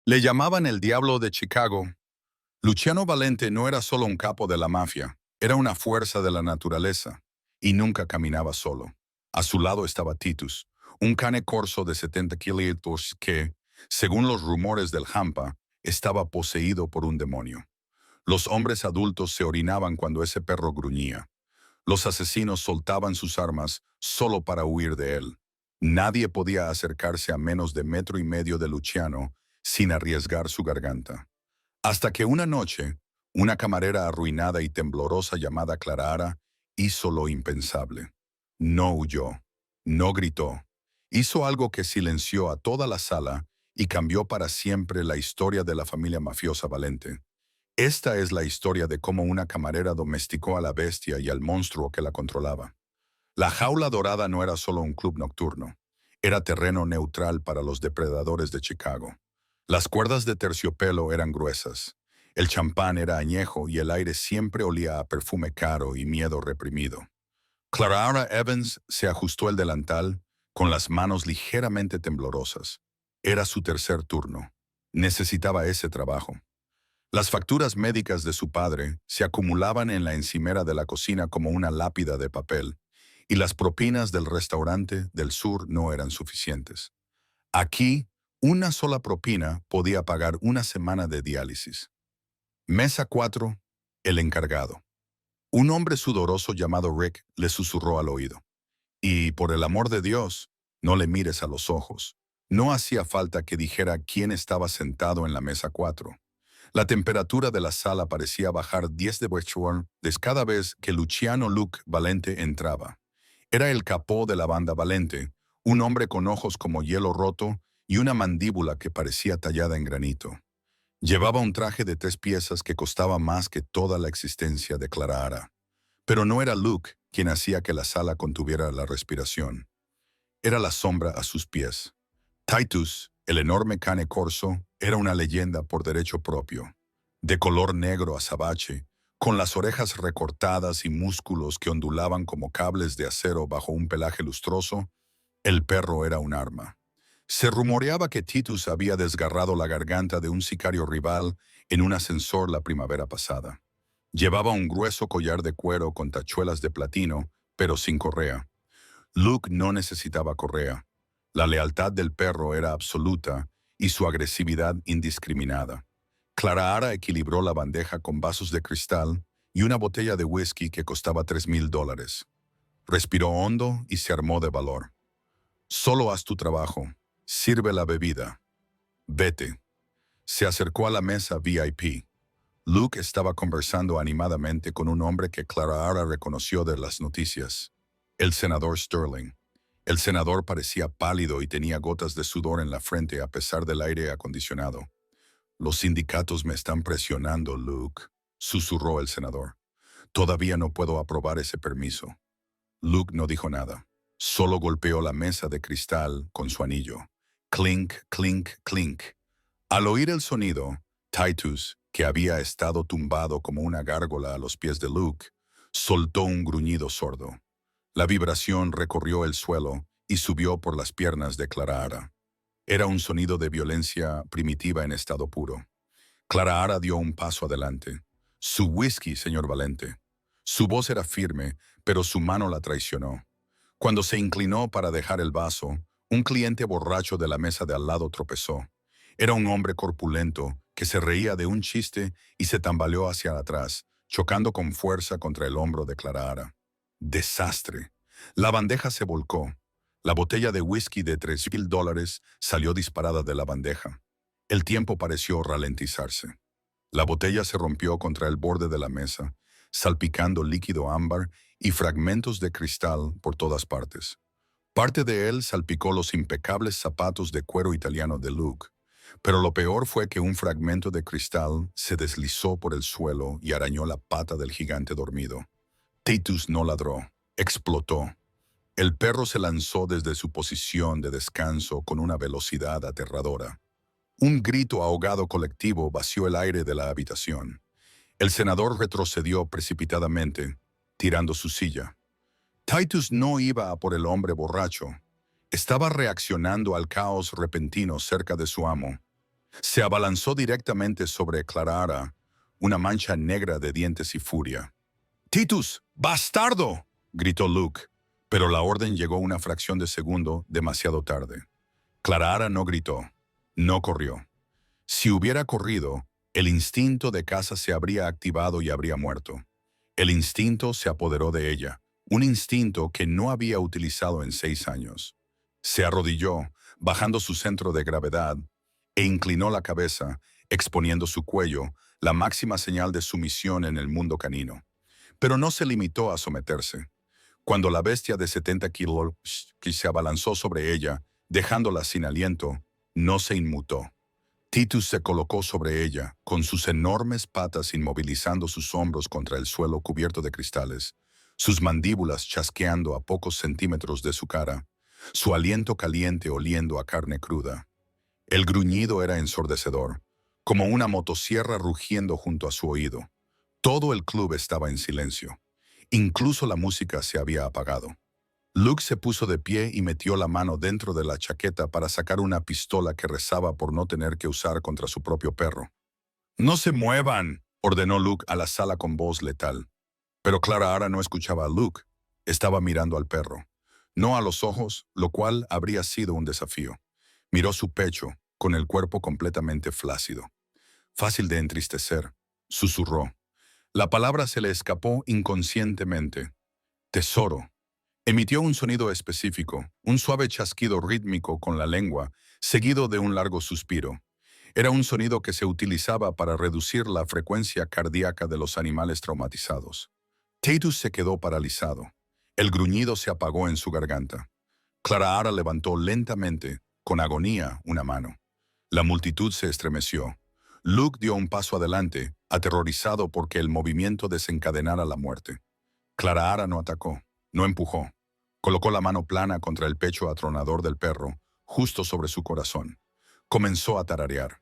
Le llamaban el Diablo de Chicago. Luciano Valente no era solo un capo de la mafia, era una fuerza de la naturaleza, y nunca caminaba solo. A su lado estaba Titus, un cane corso de 70 kilos que, según los rumores del Hampa, estaba poseído por un demonio. Los hombres adultos se orinaban cuando ese perro gruñía. Los asesinos soltaban sus armas solo para huir de él. Nadie podía acercarse a menos de 1,5 metros de Luciano sin arriesgar su garganta. Hasta que una noche, una camarera arruinada y temblorosa llamada Clara hizo lo impensable. No huyó, no gritó. Hizo algo que silenció a toda la sala y cambió para siempre la historia de la familia mafiosa Valente. Esta es la historia de cómo una camarera domesticó a la bestia y al monstruo que la controlaba. La Jaula Dorada no era solo un club nocturno, era terreno neutral para los depredadores de Chicago. Las cuerdas de terciopelo eran gruesas, el champán era añejo y el aire siempre olía a perfume caro y miedo reprimido. Clara Evans se ajustó el delantal con las manos ligeramente temblorosas. Era su tercer turno. Necesitaba ese trabajo. Las facturas médicas de su padre se acumulaban en la encimera de la cocina como una lápida de papel, y las propinas del restaurante del sur no eran suficientes. Aquí, una sola propina podía pagar una semana de diálisis. Mesa 4, el encargado. Un hombre sudoroso llamado Rick le susurró al oído. Y, por el amor de Dios, no le mires a los ojos. No hacía falta que dijera quién estaba sentado en la mesa 4. La temperatura de la sala parecía bajar 10 de Westworld cada vez que Luciano Luke Valente entraba. Era el capó de la banda Valente, un hombre con ojos como hielo roto y una mandíbula que parecía tallada en granito. Llevaba un traje de 3 piezas que costaba más que toda la existencia de Clara. Pero no era Luke quien hacía que la sala contuviera la respiración. Era la sombra a sus pies. Titus, el enorme cane corso, era una leyenda por derecho propio. De color negro azabache, con las orejas recortadas y músculos que ondulaban como cables de acero bajo un pelaje lustroso, el perro era un arma. Se rumoreaba que Titus había desgarrado la garganta de un sicario rival en un ascensor la primavera pasada. Llevaba un grueso collar de cuero con tachuelas de platino, pero sin correa. Luke no necesitaba correa. La lealtad del perro era absoluta y su agresividad indiscriminada. Clara equilibró la bandeja con vasos de cristal y una botella de whisky que costaba $3,000. Respiró hondo y se armó de valor. Solo haz tu trabajo. Sirve la bebida. Vete. Se acercó a la mesa VIP. Luke estaba conversando animadamente con un hombre que Clara reconoció de las noticias. El senador Sterling. El senador parecía pálido y tenía gotas de sudor en la frente a pesar del aire acondicionado. Los sindicatos me están presionando, Luke, susurró el senador. Todavía no puedo aprobar ese permiso. Luke no dijo nada. Solo golpeó la mesa de cristal con su anillo. Clink, clink, clink. Al oír el sonido, Titus, que había estado tumbado como una gárgola a los pies de Luke, soltó un gruñido sordo. La vibración recorrió el suelo y subió por las piernas de Clara. Era un sonido de violencia primitiva en estado puro. Clara dio un paso adelante. Su whisky, señor Valente. Su voz era firme, pero su mano la traicionó. Cuando se inclinó para dejar el vaso, un cliente borracho de la mesa de al lado tropezó. Era un hombre corpulento que se reía de un chiste y se tambaleó hacia atrás, chocando con fuerza contra el hombro de Clara. Desastre. La bandeja se volcó. La botella de whisky de $3,000 salió disparada de la bandeja. El tiempo pareció ralentizarse. La botella se rompió contra el borde de la mesa, salpicando líquido ámbar y fragmentos de cristal por todas partes. Parte de él salpicó los impecables zapatos de cuero italiano de Luke, pero lo peor fue que un fragmento de cristal se deslizó por el suelo y arañó la pata del gigante dormido. Titus no ladró, explotó. El perro se lanzó desde su posición de descanso con una velocidad aterradora. Un grito ahogado colectivo vació el aire de la habitación. El senador retrocedió precipitadamente, tirando su silla. Titus no iba a por el hombre borracho. Estaba reaccionando al caos repentino cerca de su amo. Se abalanzó directamente sobre Clara, una mancha negra de dientes y furia. «¡Titus! ¡Bastardo!», gritó Luke, pero la orden llegó una fracción de segundo demasiado tarde. Clara no gritó, no corrió. Si hubiera corrido, el instinto de caza se habría activado y habría muerto. El instinto se apoderó de ella, un instinto que no había utilizado en 6 años. Se arrodilló, bajando su centro de gravedad, e inclinó la cabeza, exponiendo su cuello, la máxima señal de sumisión en el mundo canino. Pero no se limitó a someterse. Cuando la bestia de 70 kilos se abalanzó sobre ella, dejándola sin aliento, no se inmutó. Titus se colocó sobre ella, con sus enormes patas inmovilizando sus hombros contra el suelo cubierto de cristales, sus mandíbulas chasqueando a pocos centímetros de su cara, su aliento caliente oliendo a carne cruda. El gruñido era ensordecedor, como una motosierra rugiendo junto a su oído. Todo el club estaba en silencio. Incluso la música se había apagado. Luke se puso de pie y metió la mano dentro de la chaqueta para sacar una pistola que rezaba por no tener que usar contra su propio perro. «¡No se muevan!», ordenó Luke a la sala con voz letal. Pero Clara no escuchaba a Luke. Estaba mirando al perro. No a los ojos, lo cual habría sido un desafío. Miró su pecho, con el cuerpo completamente flácido. «Fácil de entristecer», susurró. La palabra se le escapó inconscientemente. «Tesoro». Emitió un sonido específico, un suave chasquido rítmico con la lengua, seguido de un largo suspiro. Era un sonido que se utilizaba para reducir la frecuencia cardíaca de los animales traumatizados. Titus se quedó paralizado. El gruñido se apagó en su garganta. Clara levantó lentamente, con agonía, una mano. La multitud se estremeció. Luke dio un paso adelante, aterrorizado porque el movimiento desencadenara la muerte. Clara no atacó, no empujó. Colocó la mano plana contra el pecho atronador del perro, justo sobre su corazón. Comenzó a tararear.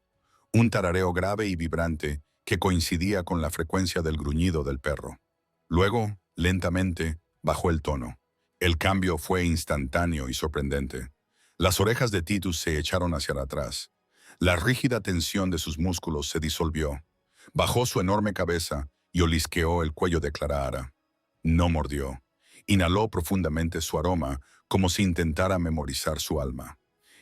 Un tarareo grave y vibrante que coincidía con la frecuencia del gruñido del perro. Luego, lentamente, bajó el tono. El cambio fue instantáneo y sorprendente. Las orejas de Titus se echaron hacia atrás. La rígida tensión de sus músculos se disolvió. Bajó su enorme cabeza y olisqueó el cuello de Clara. No mordió. Inhaló profundamente su aroma, como si intentara memorizar su alma.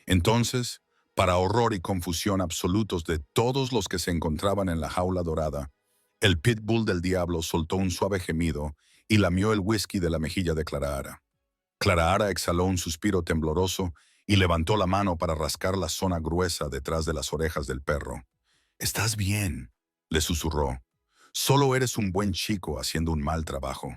Entonces, para horror y confusión absolutos de todos los que se encontraban en la jaula dorada, el pitbull del diablo soltó un suave gemido y lamió el whisky de la mejilla de Clara. Clara exhaló un suspiro tembloroso y levantó la mano para rascar la zona gruesa detrás de las orejas del perro. «¿Estás bien?», le susurró. «Solo eres un buen chico haciendo un mal trabajo».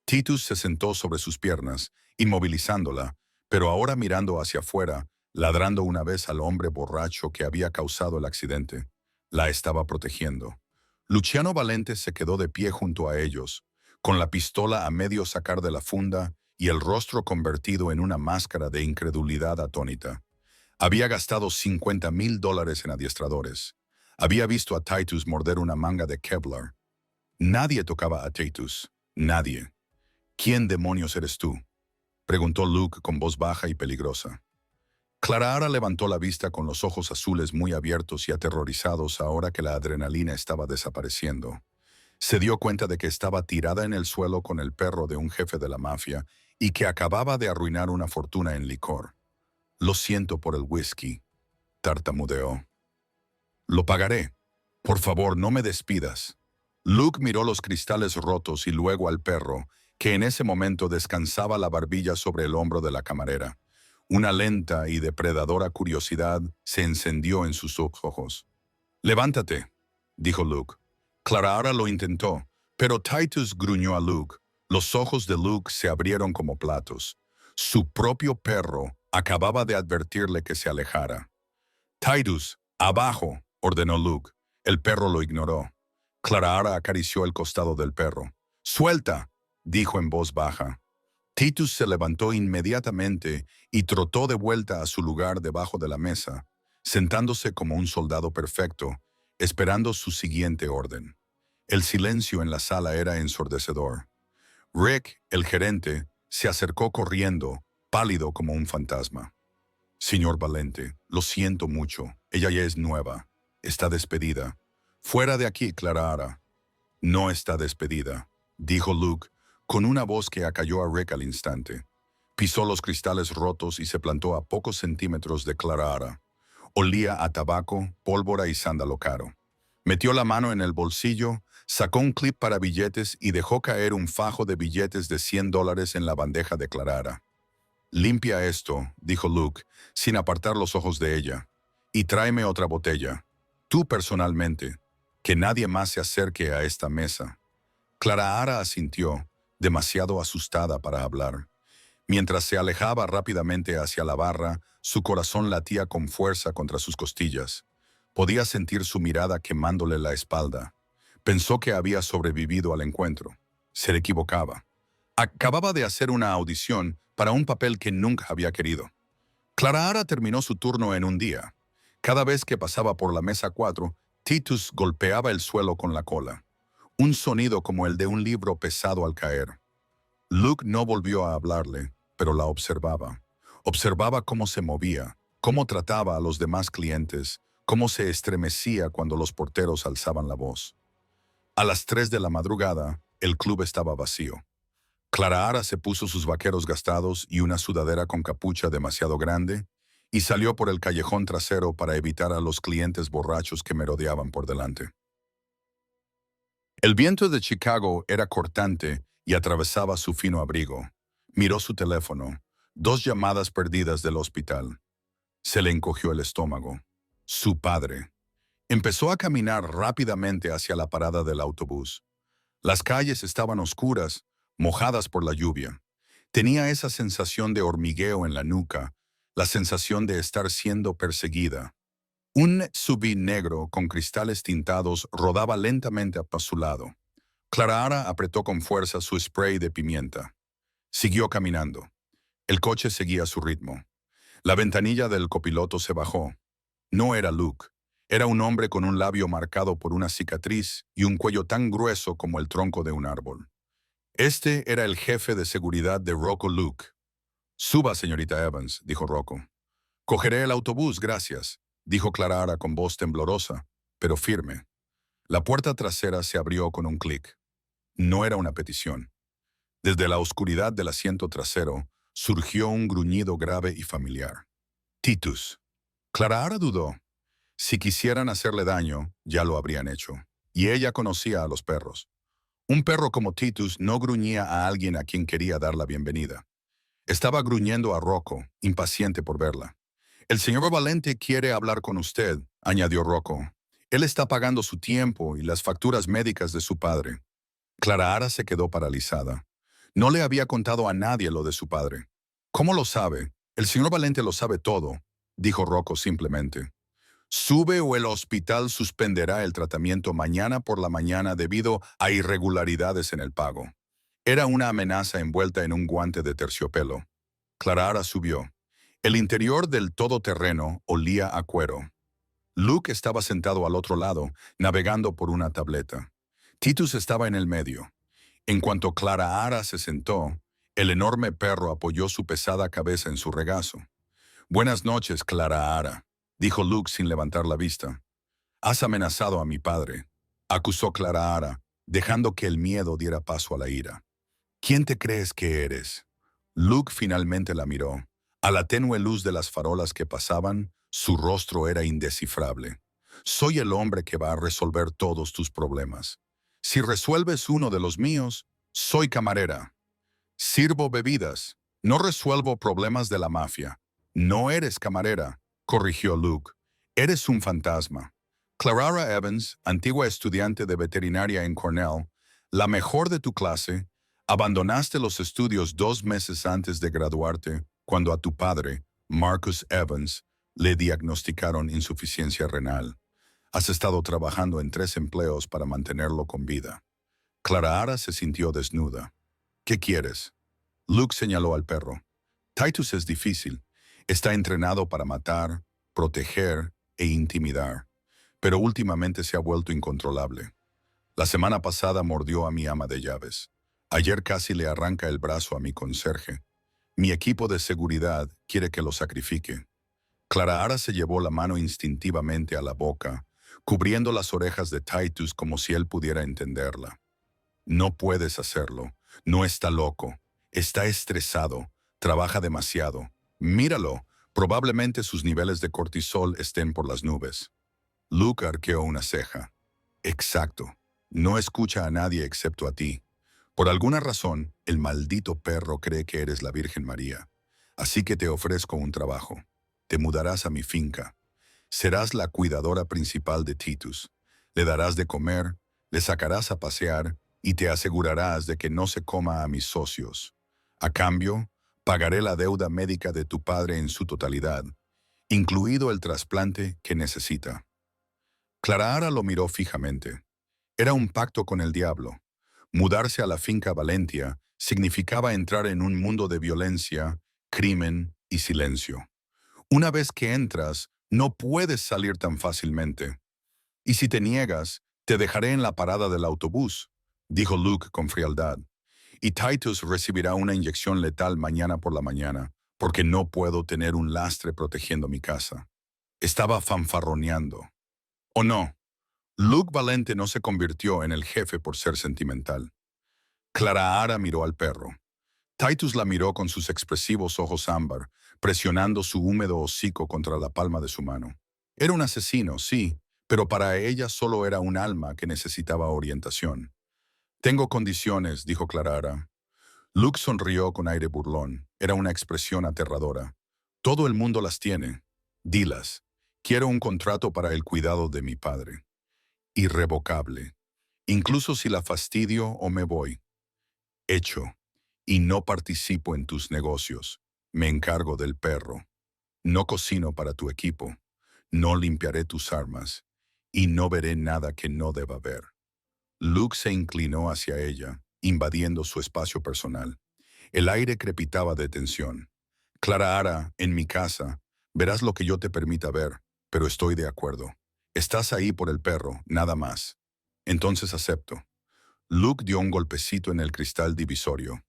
Titus se sentó sobre sus piernas, inmovilizándola, pero ahora mirando hacia afuera, ladrando una vez al hombre borracho que había causado el accidente. La estaba protegiendo. Luciano Valente se quedó de pie junto a ellos, con la pistola a medio sacar de la funda y el rostro convertido en una máscara de incredulidad atónita. Había gastado $50,000 en adiestradores. Había visto a Titus morder una manga de Kevlar. Nadie tocaba a Titus. Nadie. «¿Quién demonios eres tú?», preguntó Luke con voz baja y peligrosa. Clara levantó la vista con los ojos azules muy abiertos y aterrorizados ahora que la adrenalina estaba desapareciendo. Se dio cuenta de que estaba tirada en el suelo con el perro de un jefe de la mafia y que acababa de arruinar una fortuna en licor. «Lo siento por el whisky», tartamudeó. «Lo pagaré. Por favor, no me despidas». Luke miró los cristales rotos y luego al perro, que en ese momento descansaba la barbilla sobre el hombro de la camarera. Una lenta y depredadora curiosidad se encendió en sus ojos. «Levántate», dijo Luke. Clara lo intentó, pero Titus gruñó a Luke. Los ojos de Luke se abrieron como platos. Su propio perro acababa de advertirle que se alejara. «Titus, abajo», ordenó Luke. El perro lo ignoró. Clara acarició el costado del perro. «Suelta», dijo en voz baja. Titus se levantó inmediatamente y trotó de vuelta a su lugar debajo de la mesa, sentándose como un soldado perfecto, esperando su siguiente orden. El silencio en la sala era ensordecedor. Rick, el gerente, se acercó corriendo, pálido como un fantasma. «Señor Valente, lo siento mucho», Ella ya es nueva. Está despedida. Fuera de aquí, Clara Ara. No está despedida, dijo Luke, con una voz que acalló a Rick al instante. Pisó los cristales rotos y se plantó a pocos centímetros de Clara Ara. Olía a tabaco, pólvora y sándalo caro. Metió la mano en el bolsillo, sacó un clip para billetes y dejó caer un fajo de billetes de $100 en la bandeja de Clara Ara. «Limpia esto», dijo Luke, sin apartar los ojos de ella, «y tráeme otra botella. Tú personalmente. Que nadie más se acerque a esta mesa». Clara Ara asintió, demasiado asustada para hablar. Mientras se alejaba rápidamente hacia la barra, su corazón latía con fuerza contra sus costillas. Podía sentir su mirada quemándole la espalda. Pensó que había sobrevivido al encuentro. Se equivocaba. Acababa de hacer una audición para un papel que nunca había querido. Clara Ara terminó su turno en un día. Cada vez que pasaba por la mesa 4, Titus golpeaba el suelo con la cola. Un sonido como el de un libro pesado al caer. Luke no volvió a hablarle, pero la observaba. Observaba cómo se movía, cómo trataba a los demás clientes, cómo se estremecía cuando los porteros alzaban la voz. A las 3 de la madrugada, el club estaba vacío. Clara Ara se puso sus vaqueros gastados y una sudadera con capucha demasiado grande y salió por el callejón trasero para evitar a los clientes borrachos que merodeaban por delante. El viento de Chicago era cortante y atravesaba su fino abrigo. Miró su teléfono. 2 llamadas perdidas del hospital. Se le encogió el estómago. Su padre. Empezó a caminar rápidamente hacia la parada del autobús. Las calles estaban oscuras, mojadas por la lluvia. Tenía esa sensación de hormigueo en la nuca, la sensación de estar siendo perseguida. Un SUV negro con cristales tintados rodaba lentamente a su lado. Clara Ara apretó con fuerza su spray de pimienta. Siguió caminando. El coche seguía a su ritmo. La ventanilla del copiloto se bajó. No era Luke. Era un hombre con un labio marcado por una cicatriz y un cuello tan grueso como el tronco de un árbol. Este era el jefe de seguridad de Rocco Luke. «Suba, señorita Evans», dijo Rocco. «Cogeré el autobús, gracias», dijo Clara Ara con voz temblorosa, pero firme. La puerta trasera se abrió con un clic. No era una petición. Desde la oscuridad del asiento trasero surgió un gruñido grave y familiar. «Titus». Clara Ara dudó. Si quisieran hacerle daño, ya lo habrían hecho. Y ella conocía a los perros. Un perro como Titus no gruñía a alguien a quien quería dar la bienvenida. Estaba gruñendo a Rocco, impaciente por verla. «El señor Valente quiere hablar con usted», añadió Rocco. «Él está pagando su tiempo y las facturas médicas de su padre». Clara Ara se quedó paralizada. No le había contado a nadie lo de su padre. «¿Cómo lo sabe? El señor Valente lo sabe todo», dijo Rocco simplemente. «Sube o el hospital suspenderá el tratamiento mañana por la mañana debido a irregularidades en el pago». Era una amenaza envuelta en un guante de terciopelo. Clara Ara subió. El interior del todoterreno olía a cuero. Luke estaba sentado al otro lado, navegando por una tableta. Titus estaba en el medio. En cuanto Clara Ara se sentó, el enorme perro apoyó su pesada cabeza en su regazo. «Buenas noches, Clara Ara», dijo Luke sin levantar la vista. «Has amenazado a mi padre», acusó Clara Ara, dejando que el miedo diera paso a la ira. «¿Quién te crees que eres?» Luke finalmente la miró. A la tenue luz de las farolas que pasaban, su rostro era indescifrable. «Soy el hombre que va a resolver todos tus problemas. Si resuelves uno de los míos, soy camarera. Sirvo bebidas. No resuelvo problemas de la mafia». «No eres camarera», corrigió Luke. «Eres un fantasma». Clara Ara Evans, antigua estudiante de veterinaria en Cornell, la mejor de tu clase, abandonaste los estudios 2 meses antes de graduarte, cuando a tu padre, Marcus Evans, le diagnosticaron insuficiencia renal. Has estado trabajando en 3 empleos para mantenerlo con vida. Clara Ara se sintió desnuda. «¿Qué quieres?» Luke señaló al perro. «Titus es difícil. Está entrenado para matar, proteger e intimidar. Pero últimamente se ha vuelto incontrolable. La semana pasada mordió a mi ama de llaves. Ayer casi le arranca el brazo a mi conserje. Mi equipo de seguridad quiere que lo sacrifique. Clara se llevó la mano instintivamente a la boca, cubriendo las orejas de Titus como si él pudiera entenderla. No puedes hacerlo. No está loco. Está estresado. Trabaja demasiado. Míralo. Probablemente sus niveles de cortisol estén por las nubes. Luke arqueó una ceja. Exacto. No escucha a nadie excepto a ti. Por alguna razón, el maldito perro cree que eres la Virgen María. Así que te ofrezco un trabajo. Te mudarás a mi finca. Serás la cuidadora principal de Titus. Le darás de comer, le sacarás a pasear y te asegurarás de que no se coma a mis socios. A cambio, pagaré la deuda médica de tu padre en su totalidad, incluido el trasplante que necesita. Clara lo miró fijamente. Era un pacto con el diablo. Mudarse a la finca Valentia significaba entrar en un mundo de violencia, crimen y silencio. Una vez que entras, no puedes salir tan fácilmente. Y si te niegas, te dejaré en la parada del autobús, dijo Luke con frialdad. Y Titus recibirá una inyección letal mañana por la mañana, porque no puedo tener un lastre protegiendo mi casa. Estaba fanfarroneando. ¿O no? Luke Valente no se convirtió en el jefe por ser sentimental. Clara miró al perro. Titus la miró con sus expresivos ojos ámbar, presionando su húmedo hocico contra la palma de su mano. Era un asesino, sí, pero para ella solo era un alma que necesitaba orientación. Tengo condiciones, dijo Clara. Luke sonrió con aire burlón. Era una expresión aterradora. Todo el mundo las tiene. Dilas. Quiero un contrato para el cuidado de mi padre. Irrevocable. Incluso si la fastidio o me voy. Hecho. Y no participo en tus negocios. Me encargo del perro. No cocino para tu equipo. No limpiaré tus armas. Y no veré nada que no deba ver. Luke se inclinó hacia ella, invadiendo su espacio personal. El aire crepitaba de tensión. Clara, en mi casa, verás lo que yo te permita ver, pero estoy de acuerdo. Estás ahí por el perro, nada más. Entonces acepto. Luke dio un golpecito en el cristal divisorio.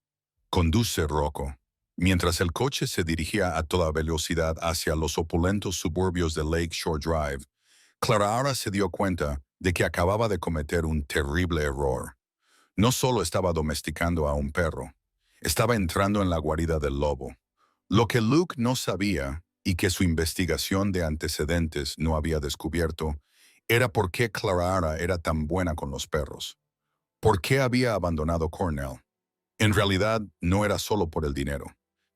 Conduce, Rocco. Mientras el coche se dirigía a toda velocidad hacia los opulentos suburbios de Lake Shore Drive, Clara se dio cuenta de que acababa de cometer un terrible error. No solo estaba domesticando a un perro, estaba entrando en la guarida del lobo. Lo que Luke no sabía, y que su investigación de antecedentes no había descubierto, era por qué Clara era tan buena con los perros. ¿Por qué había abandonado Cornell? En realidad, no era solo por el dinero.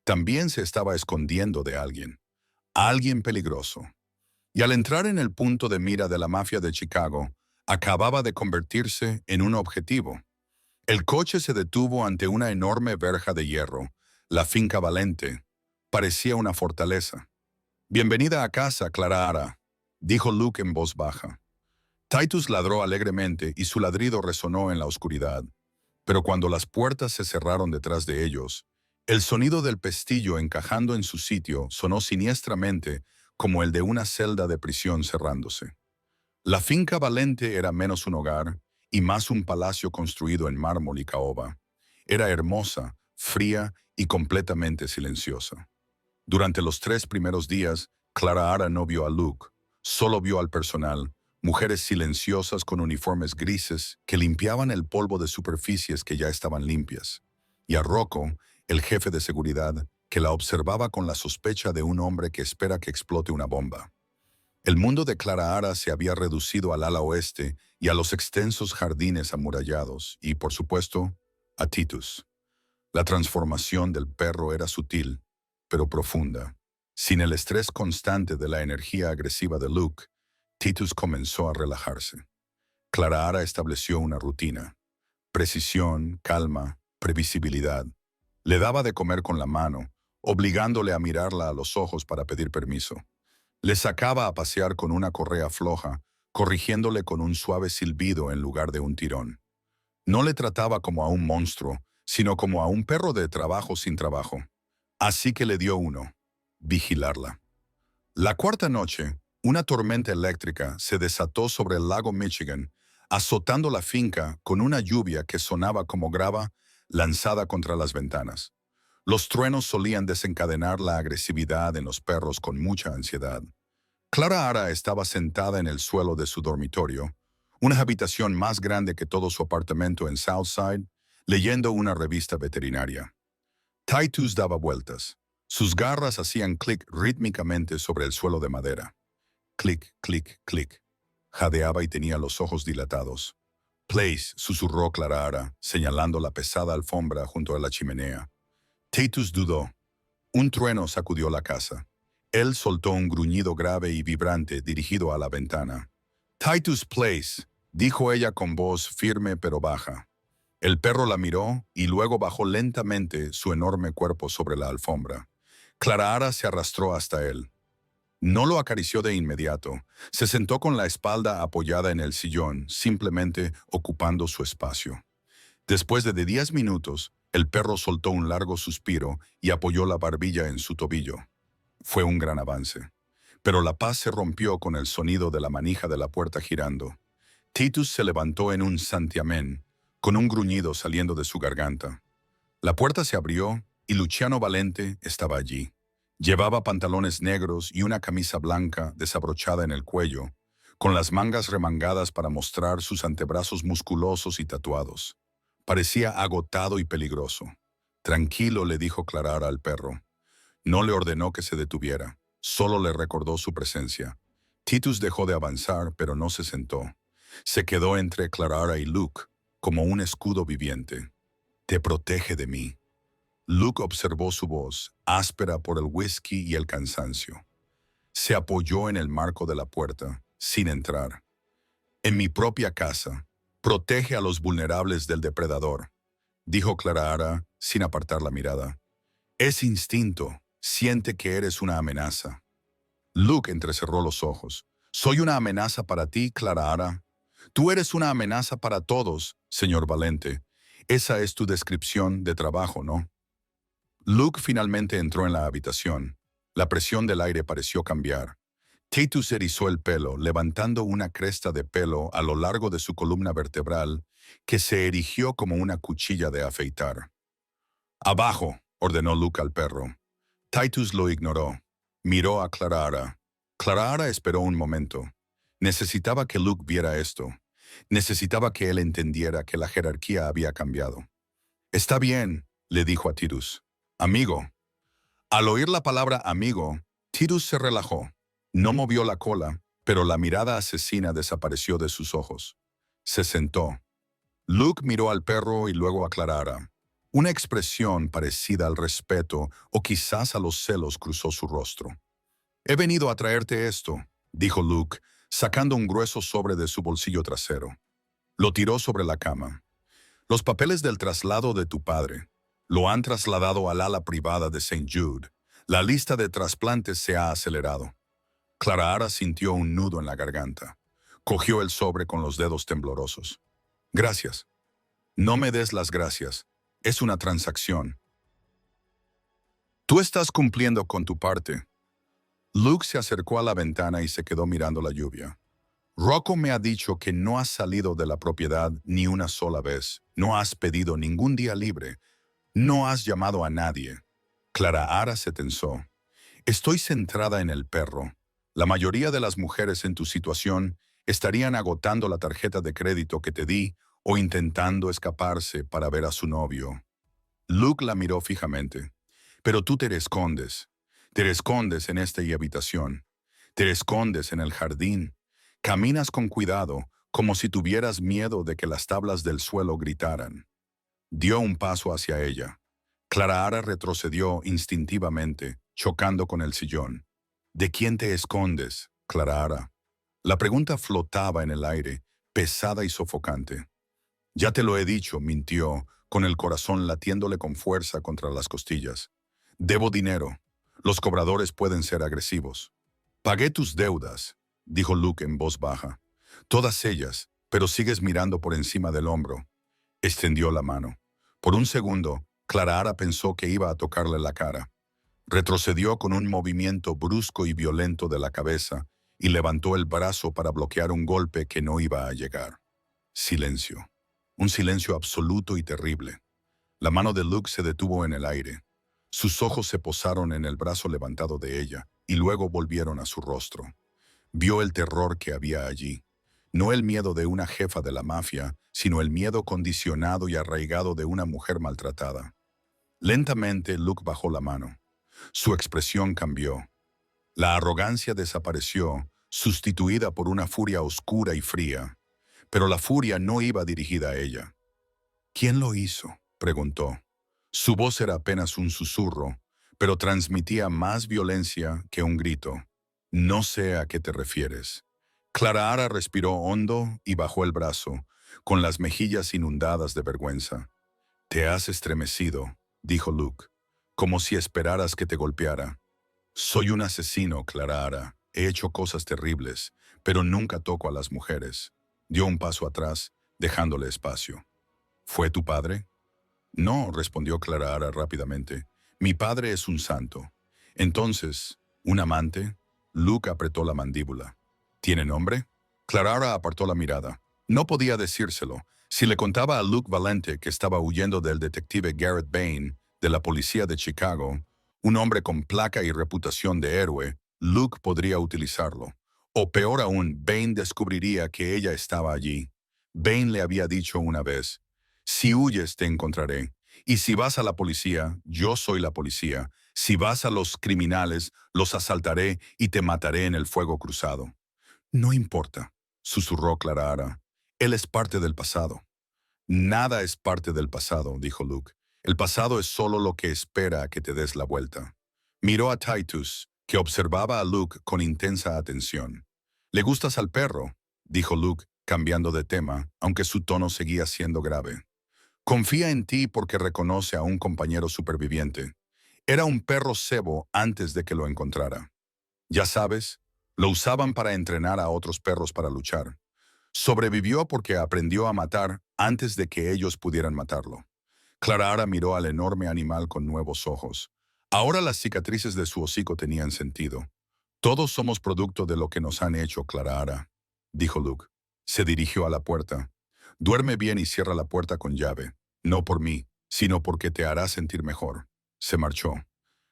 También se estaba escondiendo de alguien peligroso. Y al entrar en el punto de mira de la mafia de Chicago, acababa de convertirse en un objetivo. El coche se detuvo ante una enorme verja de hierro. La finca Valente parecía una fortaleza. «Bienvenida a casa, Clara», dijo Luke en voz baja. Titus ladró alegremente y su ladrido resonó en la oscuridad. Pero cuando las puertas se cerraron detrás de ellos, el sonido del pestillo encajando en su sitio sonó siniestramente como el de una celda de prisión cerrándose. La finca Valente era menos un hogar y más un palacio construido en mármol y caoba. Era hermosa, fría y completamente silenciosa. Durante los 3 primeros días, Clara no vio a Luke, solo vio al personal, mujeres silenciosas con uniformes grises que limpiaban el polvo de superficies que ya estaban limpias, y a Rocco, el jefe de seguridad, que la observaba con la sospecha de un hombre que espera que explote una bomba. El mundo de Clara se había reducido al ala oeste y a los extensos jardines amurallados, y, por supuesto, a Titus. La transformación del perro era sutil, pero profunda. Sin el estrés constante de la energía agresiva de Luke, Titus comenzó a relajarse. Clara estableció una rutina. Precisión, calma, previsibilidad. Le daba de comer con la mano, obligándole a mirarla a los ojos para pedir permiso. Le sacaba a pasear con una correa floja, corrigiéndole con un suave silbido en lugar de un tirón. No le trataba como a un monstruo, sino como a un perro de trabajo sin trabajo. Así que le dio uno: vigilarla. La cuarta noche, una tormenta eléctrica se desató sobre el lago Michigan, azotando la finca con una lluvia que sonaba como grava lanzada contra las ventanas. Los truenos solían desencadenar la agresividad en los perros con mucha ansiedad. Clara Ara estaba sentada en el suelo de su dormitorio, una habitación más grande que todo su apartamento en Southside, leyendo una revista veterinaria. Titus daba vueltas. Sus garras hacían clic rítmicamente sobre el suelo de madera. Clic, clic, clic. Jadeaba y tenía los ojos dilatados. Place, susurró Clara Ara, señalando la pesada alfombra junto a la chimenea. Titus dudó. Un trueno sacudió la casa. Él soltó un gruñido grave y vibrante dirigido a la ventana. Titus Place, dijo ella con voz firme pero baja. El perro la miró y luego bajó lentamente su enorme cuerpo sobre la alfombra. Clara Ara se arrastró hasta él. No lo acarició de inmediato. Se sentó con la espalda apoyada en el sillón, simplemente ocupando su espacio. Después de 10 minutos, el perro soltó un largo suspiro y apoyó la barbilla en su tobillo. Fue un gran avance. Pero la paz se rompió con el sonido de la manija de la puerta girando. Titus se levantó en un santiamén, con un gruñido saliendo de su garganta. La puerta se abrió y Luciano Valente estaba allí. Llevaba pantalones negros y una camisa blanca desabrochada en el cuello, con las mangas remangadas para mostrar sus antebrazos musculosos y tatuados. Parecía agotado y peligroso. Tranquilo, le dijo Clara Ara al perro. No le ordenó que se detuviera, solo le recordó su presencia. Titus dejó de avanzar, pero no se sentó. Se quedó entre Clara Ara y Luke, como un escudo viviente. Te protege de mí. Luke observó su voz, áspera por el whisky y el cansancio. Se apoyó en el marco de la puerta, sin entrar. En mi propia casa, protege a los vulnerables del depredador, dijo Clara Ara, sin apartar la mirada. Es instinto, siente que eres una amenaza. Luke entrecerró los ojos. Soy una amenaza para ti, Clara Ara. Tú eres una amenaza para todos, señor Valente. Esa es tu descripción de trabajo, ¿no? Luke finalmente entró en la habitación. La presión del aire pareció cambiar. Titus erizó el pelo, levantando una cresta de pelo a lo largo de su columna vertebral, que se erigió como una cuchilla de afeitar. «Abajo», ordenó Luke al perro. Titus lo ignoró. Miró a Clara Ara. Clara Ara esperó un momento. Necesitaba que Luke viera esto. Necesitaba que él entendiera que la jerarquía había cambiado. «Está bien», le dijo a Titus. «Amigo». Al oír la palabra amigo, Titus se relajó. No movió la cola, pero la mirada asesina desapareció de sus ojos. Se sentó. Luke miró al perro y luego a Clara Ara. Una expresión parecida al respeto o quizás a los celos cruzó su rostro. «He venido a traerte esto», dijo Luke, sacando un grueso sobre de su bolsillo trasero. Lo tiró sobre la cama. «Los papeles del traslado de tu padre. Lo han trasladado al ala privada de St. Jude. La lista de trasplantes se ha acelerado». Clara Ara sintió un nudo en la garganta. Cogió el sobre con los dedos temblorosos. «Gracias». «No me des las gracias. Es una transacción. Tú estás cumpliendo con tu parte». Luke se acercó a la ventana y se quedó mirando la lluvia. «Rocco me ha dicho que no has salido de la propiedad ni una sola vez. No has pedido ningún día libre. No has llamado a nadie». Clara Ara se tensó. «Estoy centrada en el perro. La mayoría de las mujeres en tu situación estarían agotando la tarjeta de crédito que te di o intentando escaparse para ver a su novio». Luke la miró fijamente. «Pero tú te escondes. Te escondes en esta habitación. Te escondes en el jardín. Caminas con cuidado, como si tuvieras miedo de que las tablas del suelo gritaran». Dio un paso hacia ella. Clara Ara retrocedió instintivamente, chocando con el sillón. «¿De quién te escondes, Clara Ara?» La pregunta flotaba en el aire, pesada y sofocante. «Ya te lo he dicho», mintió, con el corazón latiéndole con fuerza contra las costillas. «Debo dinero. Los cobradores pueden ser agresivos». «Pagué tus deudas», dijo Luke en voz baja. «Todas ellas, pero sigues mirando por encima del hombro». Extendió la mano. Por un segundo, Clara Ara pensó que iba a tocarle la cara. Retrocedió con un movimiento brusco y violento de la cabeza y levantó el brazo para bloquear un golpe que no iba a llegar. Silencio. Un silencio absoluto y terrible. La mano de Luke se detuvo en el aire. Sus ojos se posaron en el brazo levantado de ella y luego volvieron a su rostro. Vio el terror que había allí. No el miedo de una jefa de la mafia, sino el miedo condicionado y arraigado de una mujer maltratada. Lentamente, Luke bajó la mano. Su expresión cambió. La arrogancia desapareció, sustituida por una furia oscura y fría. Pero la furia no iba dirigida a ella. ¿Quién lo hizo?, preguntó. Su voz era apenas un susurro, pero transmitía más violencia que un grito. No sé a qué te refieres. Clara Ara respiró hondo y bajó el brazo, con las mejillas inundadas de vergüenza. Te has estremecido, dijo Luke, como si esperaras que te golpeara. Soy un asesino, Clara Ara. He hecho cosas terribles, pero nunca toco a las mujeres. Dio un paso atrás, dejándole espacio. ¿Fue tu padre? No, respondió Clara Ara rápidamente. Mi padre es un santo. Entonces, ¿un amante? Luke apretó la mandíbula. ¿Tiene nombre? Clara Ara apartó la mirada. No podía decírselo. Si le contaba a Luke Valente que estaba huyendo del detective Garrett Bain, de la policía de Chicago, un hombre con placa y reputación de héroe, Luke podría utilizarlo. O peor aún, Bain descubriría que ella estaba allí. Bain le había dicho una vez, si huyes te encontraré, y si vas a la policía, yo soy la policía. Si vas a los criminales, los asaltaré y te mataré en el fuego cruzado. No importa, susurró Clara Ara. Él es parte del pasado. Nada es parte del pasado, dijo Luke. El pasado es solo lo que espera a que te des la vuelta. Miró a Titus, que observaba a Luke con intensa atención. ¿Le gustas al perro?, dijo Luke, cambiando de tema, aunque su tono seguía siendo grave. Confía en ti porque reconoce a un compañero superviviente. Era un perro cebo antes de que lo encontrara. Ya sabes, lo usaban para entrenar a otros perros para luchar. Sobrevivió porque aprendió a matar antes de que ellos pudieran matarlo. Clara Ara miró al enorme animal con nuevos ojos. Ahora las cicatrices de su hocico tenían sentido. Todos somos producto de lo que nos han hecho, Clara Ara, dijo Luke. Se dirigió a la puerta. Duerme bien y cierra la puerta con llave. No por mí, sino porque te hará sentir mejor. Se marchó.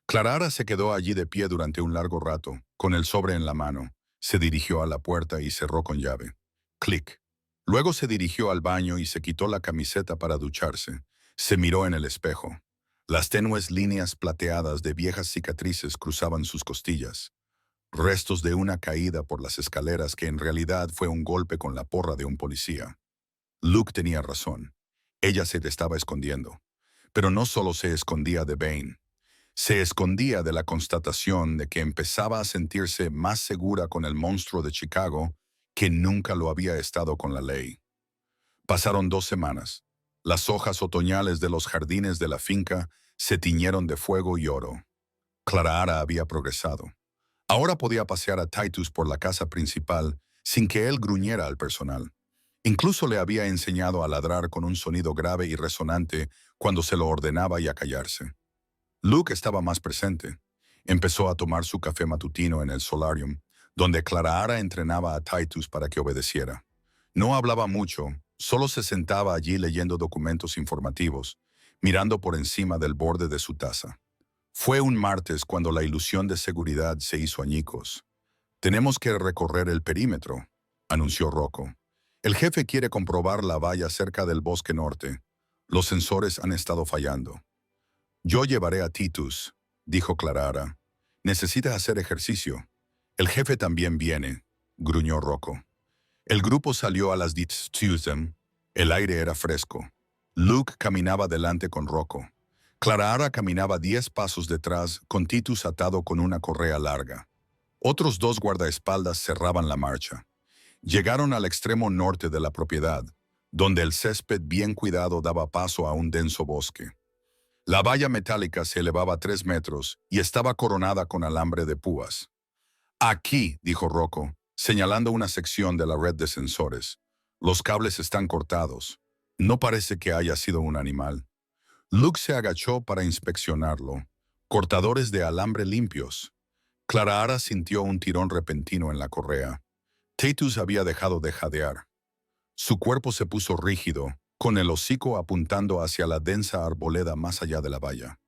Clara Ara se quedó allí de pie durante un largo rato, con el sobre en la mano. Se dirigió a la puerta y cerró con llave. Clic. Luego se dirigió al baño y se quitó la camiseta para ducharse. Se miró en el espejo. Las tenues líneas plateadas de viejas cicatrices cruzaban sus costillas. Restos de una caída por las escaleras que en realidad fue un golpe con la porra de un policía. Luke tenía razón. Ella se estaba escondiendo. Pero no solo se escondía de Bain. Se escondía de la constatación de que empezaba a sentirse más segura con el monstruo de Chicago que nunca lo había estado con la ley. Pasaron 2 semanas. Las hojas otoñales de los jardines de la finca se tiñeron de fuego y oro. Clara Ara había progresado. Ahora podía pasear a Titus por la casa principal sin que él gruñera al personal. Incluso le había enseñado a ladrar con un sonido grave y resonante cuando se lo ordenaba y a callarse. Luke estaba más presente. Empezó a tomar su café matutino en el solarium, donde Clara Ara entrenaba a Titus para que obedeciera. No hablaba mucho, solo se sentaba allí leyendo documentos informativos, mirando por encima del borde de su taza. Fue un martes cuando la ilusión de seguridad se hizo añicos. «Tenemos que recorrer el perímetro», anunció Rocco. «El jefe quiere comprobar la valla cerca del bosque norte. Los sensores han estado fallando». «Yo llevaré a Titus», dijo Clara Ara. «Necesita hacer ejercicio». «El jefe también viene», gruñó Rocco. El grupo salió a las 10 Tuesday. El aire era fresco. Luke caminaba delante con Rocco. Clara Ara caminaba 10 pasos detrás, con Titus atado con una correa larga. Otros 2 guardaespaldas cerraban la marcha. Llegaron al extremo norte de la propiedad, donde el césped bien cuidado daba paso a un denso bosque. La valla metálica se elevaba 3 metros y estaba coronada con alambre de púas. «Aquí», dijo Rocco, señalando una sección de la red de sensores. «Los cables están cortados. No parece que haya sido un animal». Luke se agachó para inspeccionarlo. Cortadores de alambre limpios. Clara Ara sintió un tirón repentino en la correa. Titus había dejado de jadear. Su cuerpo se puso rígido, con el hocico apuntando hacia la densa arboleda más allá de la valla.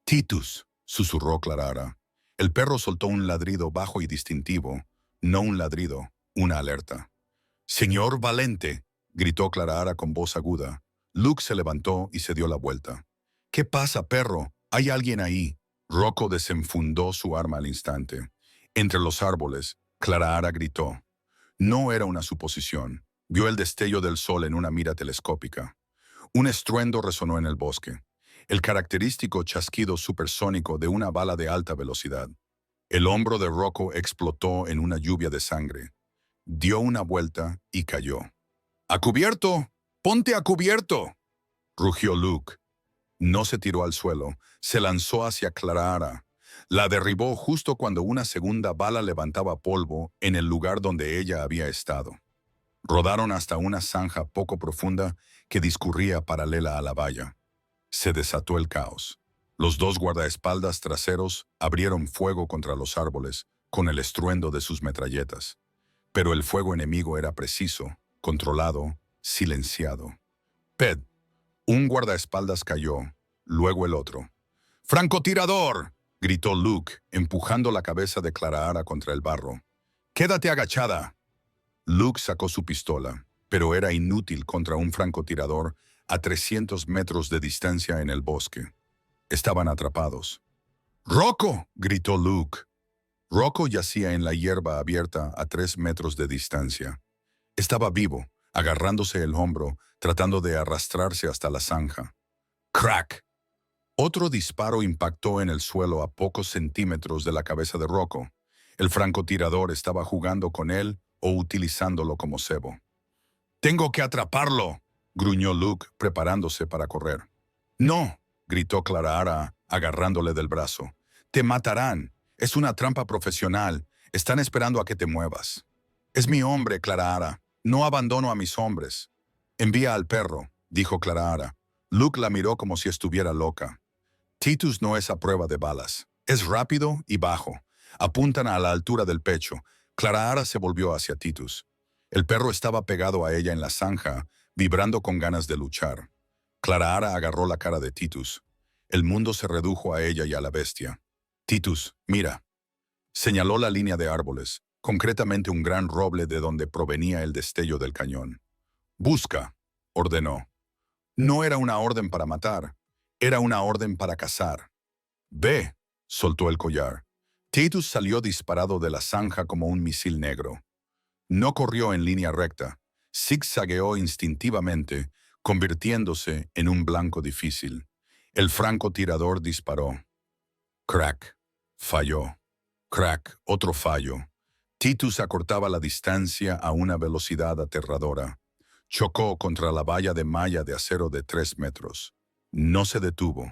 Titus, susurró Clara. El perro soltó un ladrido bajo y distintivo, no un ladrido, una alerta. Señor Valente, gritó Clara con voz aguda. Luke se levantó y se dio la vuelta. ¿Qué pasa, perro? ¿Hay alguien ahí? Rocco desenfundó su arma al instante. Entre los árboles, Clara gritó. No era una suposición. Vio el destello del sol en una mira telescópica. Un estruendo resonó en el bosque. El característico chasquido supersónico de una bala de alta velocidad. El hombro de Rocco explotó en una lluvia de sangre. Dio una vuelta y cayó. ¡A cubierto! ¡Ponte a cubierto!, rugió Luke. No se tiró al suelo, se lanzó hacia Clara. La derribó justo cuando una segunda bala levantaba polvo en el lugar donde ella había estado. Rodaron hasta una zanja poco profunda que discurría paralela a la valla. Se desató el caos. Los dos guardaespaldas traseros abrieron fuego contra los árboles con el estruendo de sus metralletas. Pero el fuego enemigo era preciso, controlado, silenciado. Ped, un guardaespaldas cayó, luego el otro. ¡Francotirador!, gritó Luke, empujando la cabeza de Clara contra el barro. ¡Quédate agachada! Luke sacó su pistola, pero era inútil contra un francotirador a 300 metros de distancia en el bosque. Estaban atrapados. ¡Rocco!, gritó Luke. Rocco yacía en la hierba abierta a 3 metros de distancia. Estaba vivo, agarrándose el hombro, tratando de arrastrarse hasta la zanja. ¡Crack! Otro disparo impactó en el suelo a pocos centímetros de la cabeza de Rocco. El francotirador estaba jugando con él o utilizándolo como cebo. «¡Tengo que atraparlo!», gruñó Luke, preparándose para correr. «No», gritó Clara, agarrándole del brazo. «Te matarán. Es una trampa profesional. Están esperando a que te muevas». «Es mi hombre, Clara. No abandono a mis hombres». «Envía al perro», dijo Clara. Luke la miró como si estuviera loca. «Titus no es a prueba de balas. Es rápido y bajo. Apuntan a la altura del pecho». Clara se volvió hacia Titus. El perro estaba pegado a ella en la zanja, vibrando con ganas de luchar. Clara agarró la cara de Titus. El mundo se redujo a ella y a la bestia. «Titus, mira». Señaló la línea de árboles, concretamente un gran roble de donde provenía el destello del cañón. «Busca», ordenó. No era una orden para matar, era una orden para cazar. «Ve», soltó el collar. Titus salió disparado de la zanja como un misil negro. No corrió en línea recta, zigzagueó instintivamente, convirtiéndose en un blanco difícil. El francotirador disparó. Crack. Falló. Crack. Otro fallo. Titus acortaba la distancia a una velocidad aterradora. Chocó contra la valla de malla de acero de 3 metros. No se detuvo.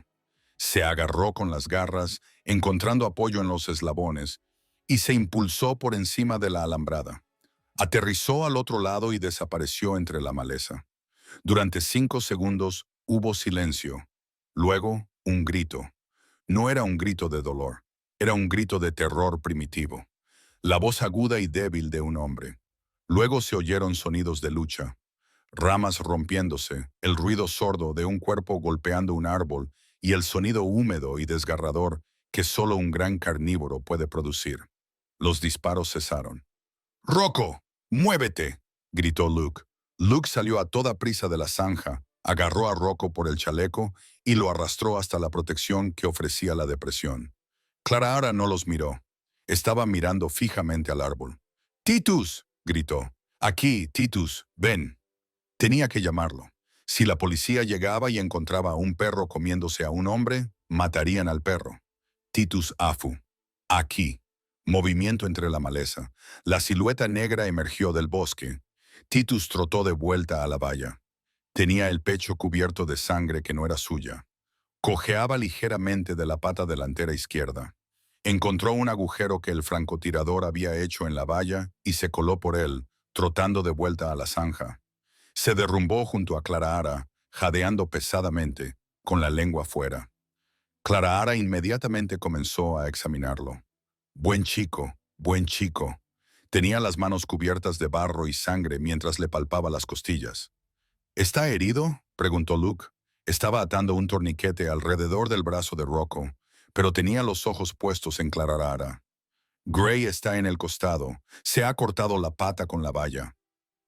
Se agarró con las garras, encontrando apoyo en los eslabones, y se impulsó por encima de la alambrada. Aterrizó al otro lado y desapareció entre la maleza. Durante 5 segundos hubo silencio. Luego, un grito. No era un grito de dolor, era un grito de terror primitivo. La voz aguda y débil de un hombre. Luego se oyeron sonidos de lucha. Ramas rompiéndose, el ruido sordo de un cuerpo golpeando un árbol y el sonido húmedo y desgarrador que solo un gran carnívoro puede producir. Los disparos cesaron. «¡Rocco! ¡Muévete!», gritó Luke. Luke salió a toda prisa de la zanja, agarró a Rocco por el chaleco y lo arrastró hasta la protección que ofrecía la depresión. Clara no los miró. Estaba mirando fijamente al árbol. «¡Titus!», gritó. «Aquí, Titus, ven». Tenía que llamarlo. Si la policía llegaba y encontraba a un perro comiéndose a un hombre, matarían al perro. Titus Afu. Aquí. Movimiento entre la maleza. La silueta negra emergió del bosque. Titus trotó de vuelta a la valla. Tenía el pecho cubierto de sangre que no era suya. Cojeaba ligeramente de la pata delantera izquierda. Encontró un agujero que el francotirador había hecho en la valla y se coló por él, trotando de vuelta a la zanja. Se derrumbó junto a Clara, jadeando pesadamente, con la lengua fuera. Clara inmediatamente comenzó a examinarlo. Buen chico, buen chico. Tenía las manos cubiertas de barro y sangre mientras le palpaba las costillas. ¿Está herido?, preguntó Luke. Estaba atando un torniquete alrededor del brazo de Rocco. pero tenía los ojos puestos en Clarara. Gray está en el costado. Se ha cortado la pata con la valla.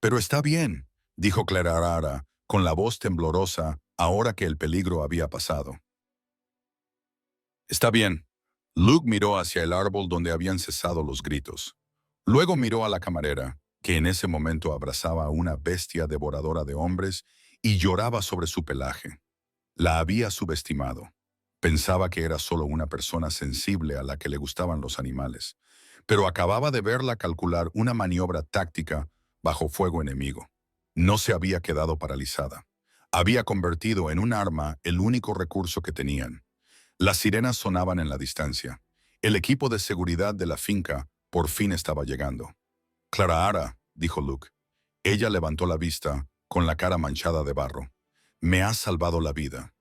Pero está bien, dijo Clarara, con la voz temblorosa, ahora que el peligro había pasado. Está bien. Luke miró hacia el árbol donde habían cesado los gritos. Luego miró a la camarera, que en ese momento abrazaba a una bestia devoradora de hombres y lloraba sobre su pelaje. La había subestimado. Pensaba que era solo una persona sensible a la que le gustaban los animales, pero acababa de verla calcular una maniobra táctica bajo fuego enemigo. No se había quedado paralizada. Había convertido en un arma el único recurso que tenían. Las sirenas sonaban en la distancia. El equipo de seguridad de la finca por fin estaba llegando. Clarahara, dijo Luke. Ella levantó la vista, con la cara manchada de barro. Me has salvado la vida.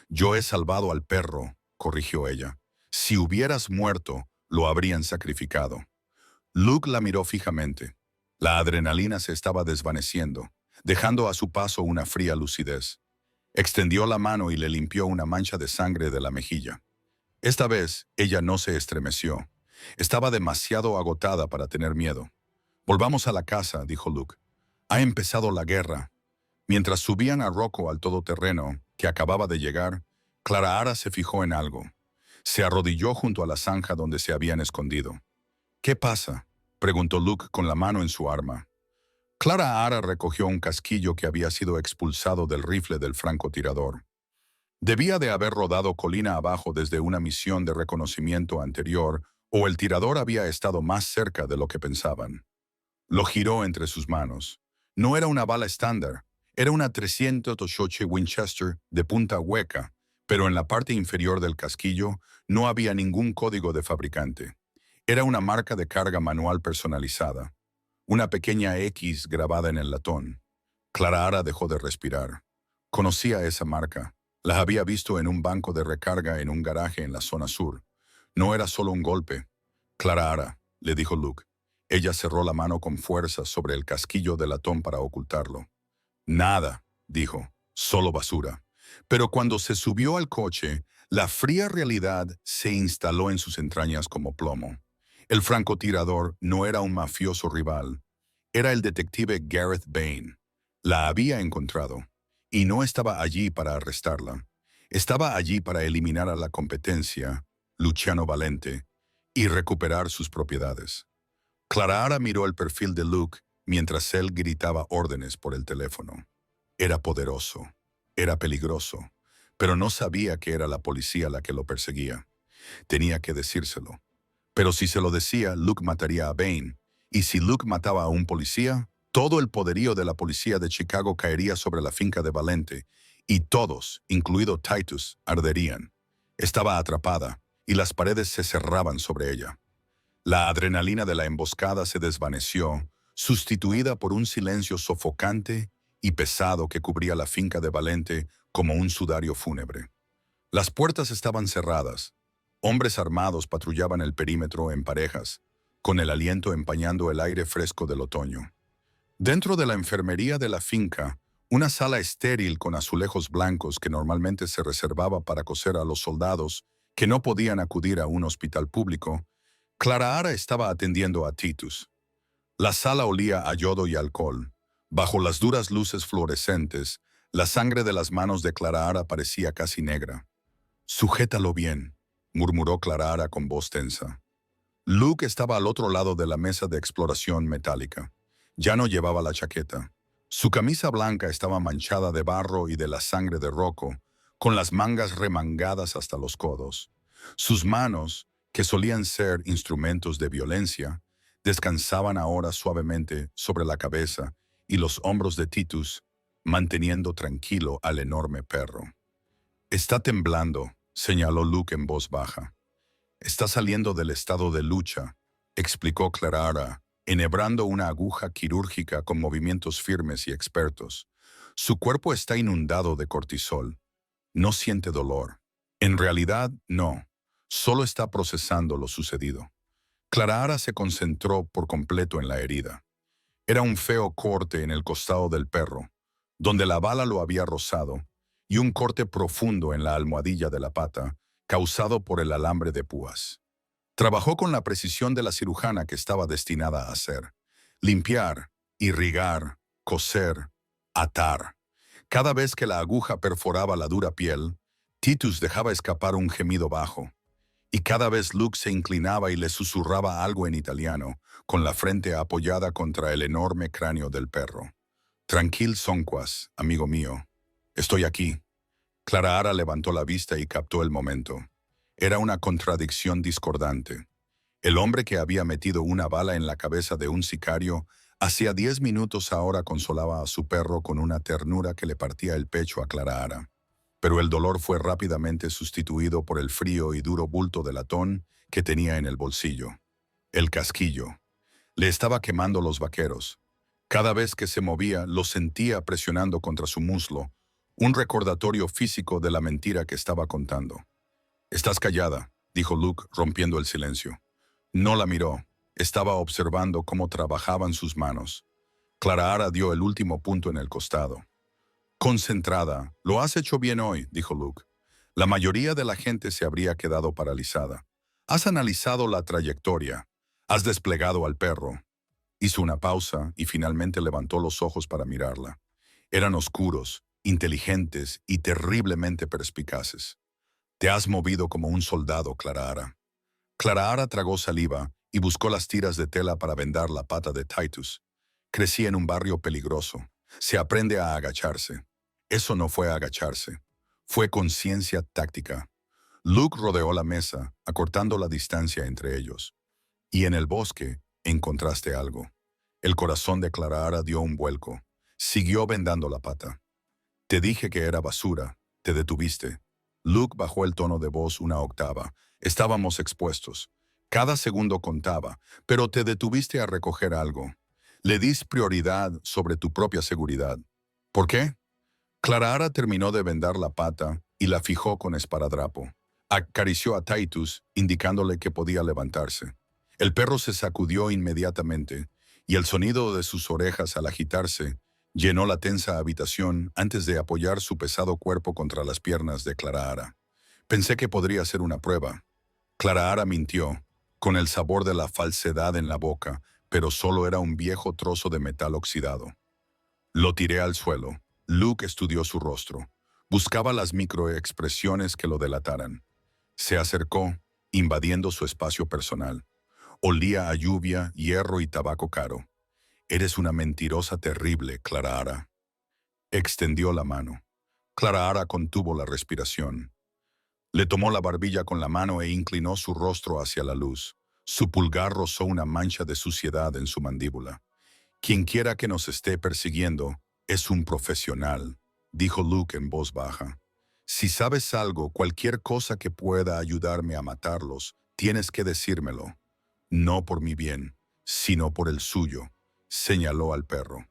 Yo he salvado al perro, corrigió ella. Si hubieras muerto, lo habrían sacrificado. Luke la miró fijamente. La adrenalina se estaba desvaneciendo, dejando a su paso una fría lucidez. Extendió la mano y le limpió una mancha de sangre de la mejilla. Esta vez, ella no se estremeció. Estaba demasiado agotada para tener miedo. Volvamos a la casa, dijo Luke. Ha empezado la guerra. Mientras subían a Rocco al todoterreno, que acababa de llegar, Clarahara se fijó en algo. Se arrodilló junto a la zanja donde se habían escondido. ¿Qué pasa?, preguntó Luke con la mano en su arma. Clarahara recogió un casquillo que había sido expulsado del rifle del francotirador. Debía de haber rodado colina abajo desde una misión de reconocimiento anterior, o el tirador había estado más cerca de lo que pensaban. Lo giró entre sus manos. No era una bala estándar, era una 308 Winchester de punta hueca, pero en la parte inferior del casquillo no había ningún código de fabricante. Era una marca de carga manual personalizada. Una pequeña X grabada en el latón. Clarahara dejó de respirar. Conocía esa marca. La había visto en un banco de recarga en un garaje en la zona sur. No era solo un golpe. Clarahara, le dijo Luke. Ella cerró la mano con fuerza sobre el casquillo de latón para ocultarlo. Nada, dijo, solo basura. Pero cuando se subió al coche, la fría realidad se instaló en sus entrañas como plomo. El francotirador no era un mafioso rival. Era el detective Gareth Bain. La había encontrado. Y no estaba allí para arrestarla. Estaba allí para eliminar a la competencia, Luciano Valente, y recuperar sus propiedades. Clarahara miró el perfil de Luke mientras él gritaba órdenes por el teléfono. Era poderoso, era peligroso, pero no sabía que era la policía la que lo perseguía. Tenía que decírselo. Pero si se lo decía, Luke mataría a Bain. Y si Luke mataba a un policía, todo el poderío de la policía de Chicago caería sobre la finca de Valente, y todos, incluido Titus, arderían. Estaba atrapada, y las paredes se cerraban sobre ella. La adrenalina de la emboscada se desvaneció, sustituida por un silencio sofocante y pesado que cubría la finca de Valente como un sudario fúnebre. Las puertas estaban cerradas. Hombres armados patrullaban el perímetro en parejas, con el aliento empañando el aire fresco del otoño. Dentro de la enfermería de la finca, una sala estéril con azulejos blancos que normalmente se reservaba para coser a los soldados que no podían acudir a un hospital público, Clarahara estaba atendiendo a Titus. La sala olía a yodo y alcohol. Bajo las duras luces fluorescentes, la sangre de las manos de Clarahara parecía casi negra. «Sujétalo bien», murmuró Clarahara con voz tensa. Luke estaba al otro lado de la mesa de exploración metálica. Ya no llevaba la chaqueta. Su camisa blanca estaba manchada de barro y de la sangre de Rocco, con las mangas remangadas hasta los codos. Sus manos, que solían ser instrumentos de violencia, descansaban ahora suavemente sobre la cabeza y los hombros de Titus, manteniendo tranquilo al enorme perro. «Está temblando», señaló Luke en voz baja. «Está saliendo del estado de lucha», explicó Clarahara, enhebrando una aguja quirúrgica con movimientos firmes y expertos. «Su cuerpo está inundado de cortisol. No siente dolor. En realidad, no. Solo está procesando lo sucedido». Clarahara se concentró por completo en la herida. Era un feo corte en el costado del perro, donde la bala lo había rozado, y un corte profundo en la almohadilla de la pata, causado por el alambre de púas. Trabajó con la precisión de la cirujana que estaba destinada a hacer. Limpiar, irrigar, coser, atar. Cada vez que la aguja perforaba la dura piel, Titus dejaba escapar un gemido bajo. Y cada vez Luke se inclinaba y le susurraba algo en italiano, con la frente apoyada contra el enorme cráneo del perro. Tranquil sonquas, amigo mío. Estoy aquí. Clara Ara levantó la vista y captó el momento. Era una contradicción discordante. El hombre que había metido una bala en la cabeza de un sicario hacía 10 minutos ahora consolaba a su perro con una ternura que le partía el pecho a Clara Ara. Pero el dolor fue rápidamente sustituido por el frío y duro bulto de latón que tenía en el bolsillo. El casquillo. Le estaba quemando los vaqueros. Cada vez que se movía, lo sentía presionando contra su muslo, un recordatorio físico de la mentira que estaba contando. «Estás callada», dijo Luke, rompiendo el silencio. No la miró. Estaba observando cómo trabajaban sus manos. Clara Ara dio el último punto en el costado. «Concentrada. Lo has hecho bien hoy», dijo Luke. La mayoría de la gente se habría quedado paralizada. «Has analizado la trayectoria. Has desplegado al perro». Hizo una pausa y finalmente levantó los ojos para mirarla. Eran oscuros, inteligentes y terriblemente perspicaces. «Te has movido como un soldado, Clara Ara». Clara Ara tragó saliva y buscó las tiras de tela para vendar la pata de Titus. Crecí en un barrio peligroso. Se aprende a agacharse. Eso no fue agacharse. Fue conciencia táctica. Luke rodeó la mesa, acortando la distancia entre ellos. Y en el bosque encontraste algo. El corazón de Clara Ara dio un vuelco. Siguió vendando la pata. «Te dije que era basura. Te detuviste». Luke bajó el tono de voz una octava. «Estábamos expuestos. Cada segundo contaba, pero te detuviste a recoger algo. Le dis prioridad sobre tu propia seguridad. ¿Por qué?» Clara Ara terminó de vendar la pata y la fijó con esparadrapo. Acarició a Titus, indicándole que podía levantarse. El perro se sacudió inmediatamente, y el sonido de sus orejas al agitarse llenó la tensa habitación antes de apoyar su pesado cuerpo contra las piernas de Clara Ara. «Pensé que podría ser una prueba». Clara Ara mintió, con el sabor de la falsedad en la boca, pero solo era un viejo trozo de metal oxidado. Lo tiré al suelo. Luke estudió su rostro. Buscaba las microexpresiones que lo delataran. Se acercó, invadiendo su espacio personal. Olía a lluvia, hierro y tabaco caro. «Eres una mentirosa terrible, Clara Ara». Extendió la mano. Clara Ara contuvo la respiración. Le tomó la barbilla con la mano e inclinó su rostro hacia la luz. Su pulgar rozó una mancha de suciedad en su mandíbula. «Quienquiera que nos esté persiguiendo es un profesional», dijo Luke en voz baja. «Si sabes algo, cualquier cosa que pueda ayudarme a matarlos, tienes que decírmelo. No por mi bien, sino por el suyo», señaló al perro.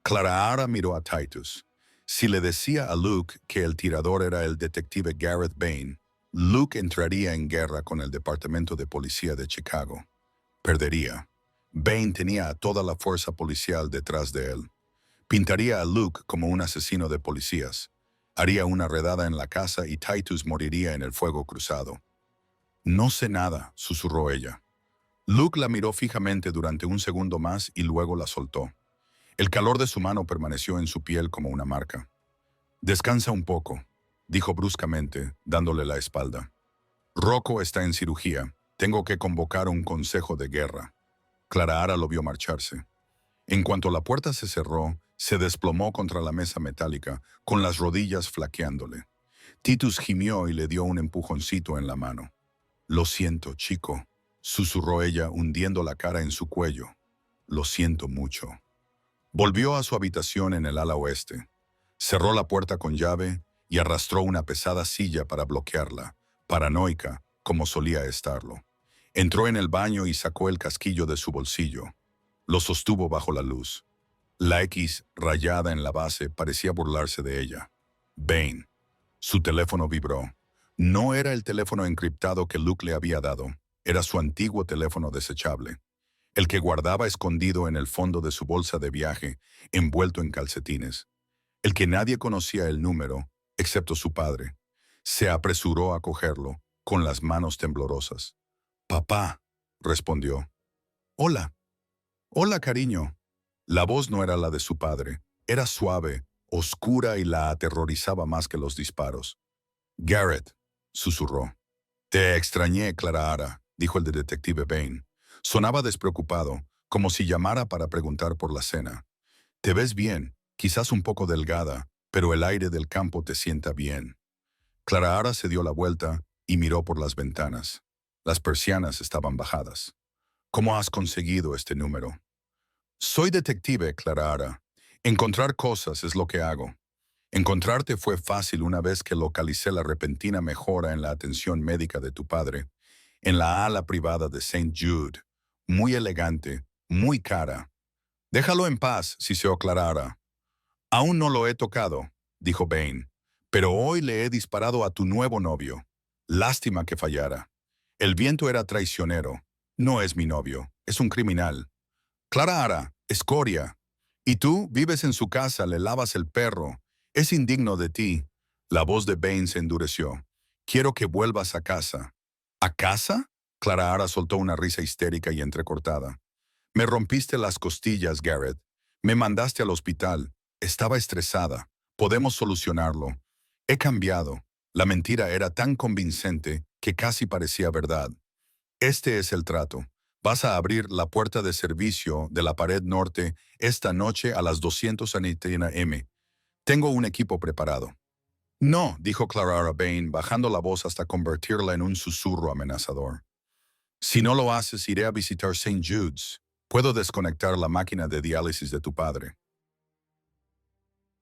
Clara Ara miró a Titus. Si le decía a Luke que el tirador era el detective Gareth Bain, Luke entraría en guerra con el Departamento de Policía de Chicago. Perdería. Bain tenía a toda la fuerza policial detrás de él. Pintaría a Luke como un asesino de policías. Haría una redada en la casa y Titus moriría en el fuego cruzado. «No sé nada», susurró ella. Luke la miró fijamente durante un segundo más y luego la soltó. El calor de su mano permaneció en su piel como una marca. «Descansa un poco», dijo bruscamente, dándole la espalda. «Rocco está en cirugía. Tengo que convocar un consejo de guerra». Clara Ara lo vio marcharse. En cuanto la puerta se cerró, se desplomó contra la mesa metálica, con las rodillas flaqueándole. Titus gimió y le dio un empujoncito en la mano. «Lo siento, chico», susurró ella, hundiendo la cara en su cuello. «Lo siento mucho». Volvió a su habitación en el ala oeste. Cerró la puerta con llave y arrastró una pesada silla para bloquearla, paranoica, como solía estarlo. Entró en el baño y sacó el casquillo de su bolsillo. Lo sostuvo bajo la luz. La X rayada en la base parecía burlarse de ella. Bain. Su teléfono vibró. No era el teléfono encriptado que Luke le había dado. Era su antiguo teléfono desechable. El que guardaba escondido en el fondo de su bolsa de viaje, envuelto en calcetines. El que nadie conocía el número, excepto su padre. Se apresuró a cogerlo, con las manos temblorosas. «Papá», respondió. «Hola. Hola, cariño». La voz no era la de su padre. Era suave, oscura y la aterrorizaba más que los disparos. «Garrett», susurró. «Te extrañé, Clara», dijo el detective Bain. Sonaba despreocupado, como si llamara para preguntar por la cena. «Te ves bien, quizás un poco delgada, pero el aire del campo te sienta bien». Clara se dio la vuelta y miró por las ventanas. Las persianas estaban bajadas. «¿Cómo has conseguido este número?» «Soy detective, Clara. Encontrar cosas es lo que hago. Encontrarte fue fácil una vez que localicé la repentina mejora en la atención médica de tu padre, en la ala privada de St. Jude. Muy elegante, muy cara. Déjalo en paz, si se aclarara». «Aún no lo he tocado», dijo Bain, «pero hoy le he disparado a tu nuevo novio. Lástima que fallara. El viento era traicionero. No es mi novio, es un criminal. Clara, escoria. Y tú vives en su casa, le lavas el perro. Es indigno de ti». La voz de Bain se endureció. «Quiero que vuelvas a casa». «¿A casa?» Clara soltó una risa histérica y entrecortada. «Me rompiste las costillas, Garrett. Me mandaste al hospital. Estaba estresada. Podemos solucionarlo. He cambiado». La mentira era tan convincente que casi parecía verdad. «Este es el trato. Vas a abrir la puerta de servicio de la pared norte esta noche a las 200 m. Tengo un equipo preparado». «No», dijo Clara Bain, bajando la voz hasta convertirla en un susurro amenazador. «Si no lo haces, iré a visitar St. Jude's. Puedo desconectar la máquina de diálisis de tu padre.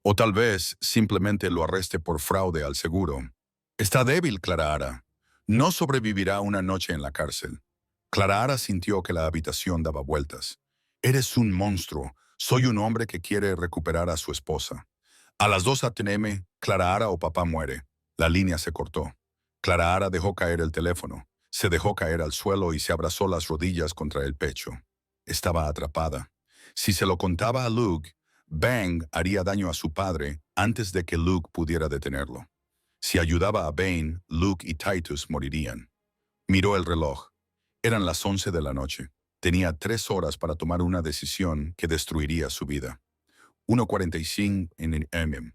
O tal vez simplemente lo arreste por fraude al seguro. Está débil, Clara. No sobrevivirá una noche en la cárcel». Clara sintió que la habitación daba vueltas. «Eres un monstruo. Soy un hombre que quiere recuperar a su esposa». A las 2 a.m., Clara o papá muere. La línea se cortó. Clara dejó caer el teléfono. Se dejó caer al suelo y se abrazó las rodillas contra el pecho. Estaba atrapada. Si se lo contaba a Luke, Bang haría daño a su padre antes de que Luke pudiera detenerlo. Si ayudaba a Bain, Luke y Titus morirían. Miró el reloj. Eran las 11 de la noche. Tenía 3 horas para tomar una decisión que destruiría su vida. 1:45 m.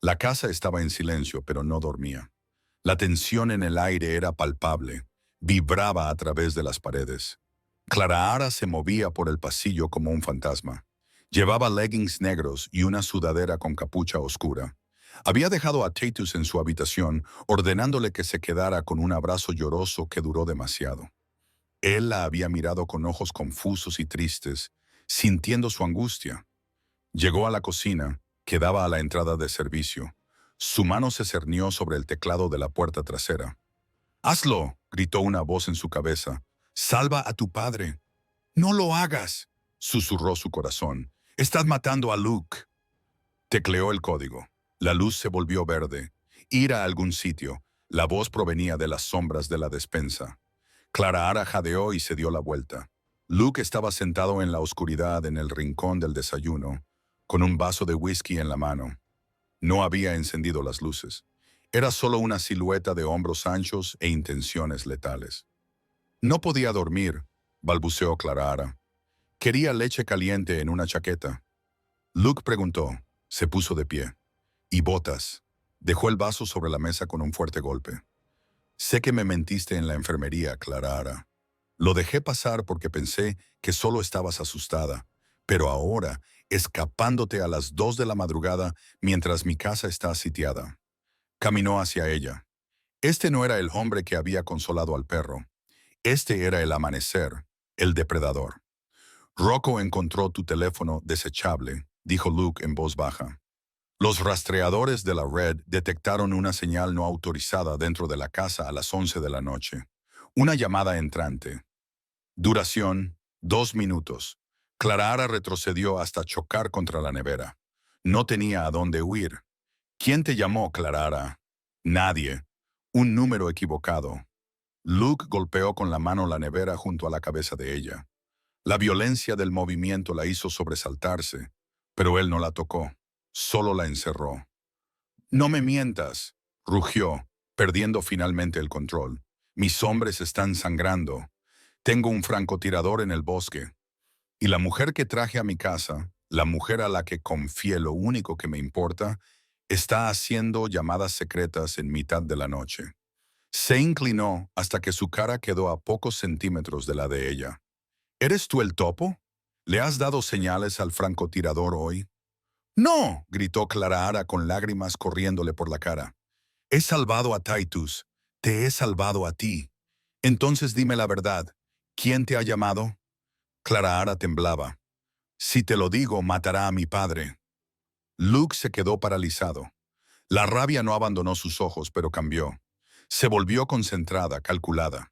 La casa estaba en silencio, pero no dormía. La tensión en el aire era palpable. Vibraba a través de las paredes. Clara se movía por el pasillo como un fantasma. Llevaba leggings negros y una sudadera con capucha oscura. Había dejado a Titus en su habitación, ordenándole que se quedara con un abrazo lloroso que duró demasiado. Él la había mirado con ojos confusos y tristes, sintiendo su angustia. Llegó a la cocina, que daba a la entrada de servicio. Su mano se cernió sobre el teclado de la puerta trasera. «¡Hazlo!», gritó una voz en su cabeza. «¡Salva a tu padre!». «¡No lo hagas!», susurró su corazón. «Estás matando a Luke». Tecleó el código. La luz se volvió verde. Ir a algún sitio. La voz provenía de las sombras de la despensa. Clara jadeó y se dio la vuelta. Luke estaba sentado en la oscuridad en el rincón del desayuno, con un vaso de whisky en la mano. No había encendido las luces. Era solo una silueta de hombros anchos e intenciones letales. «No podía dormir», balbuceó Clara. «Quería leche caliente en una chaqueta». Luke preguntó. Se puso de pie. «¿Y botas?». Dejó el vaso sobre la mesa con un fuerte golpe. «Sé que me mentiste en la enfermería, Clara. Lo dejé pasar porque pensé que solo estabas asustada, pero ahora, escapándote a las 2 de la madrugada mientras mi casa está sitiada». Caminó hacia ella. Este no era el hombre que había consolado al perro. Este era el amanecer, el depredador. «Rocco encontró tu teléfono desechable», dijo Luke en voz baja. «Los rastreadores de la red detectaron una señal no autorizada dentro de la casa a las 11 de la noche. Una llamada entrante. Duración, 2 minutos. Clara retrocedió hasta chocar contra la nevera. No tenía a dónde huir. «¿Quién te llamó, Clara?». «Nadie. Un número equivocado». Luke golpeó con la mano la nevera junto a la cabeza de ella. La violencia del movimiento la hizo sobresaltarse, pero él no la tocó, solo la encerró. «No me mientas», rugió, perdiendo finalmente el control. Mis hombres están sangrando. Tengo un francotirador en el bosque. Y la mujer que traje a mi casa, la mujer a la que confié lo único que me importa, está haciendo llamadas secretas en mitad de la noche. Se inclinó hasta que su cara quedó a pocos centímetros de la de ella. ¿Eres tú el topo? ¿Le has dado señales al francotirador hoy? ¡No! Gritó Clara Ara con lágrimas corriéndole por la cara. He salvado a Titus. Te he salvado a ti. Entonces dime la verdad. ¿Quién te ha llamado? Clara Ara temblaba. Si te lo digo, matará a mi padre. Luke se quedó paralizado. La rabia no abandonó sus ojos, pero cambió. Se volvió concentrada, calculada.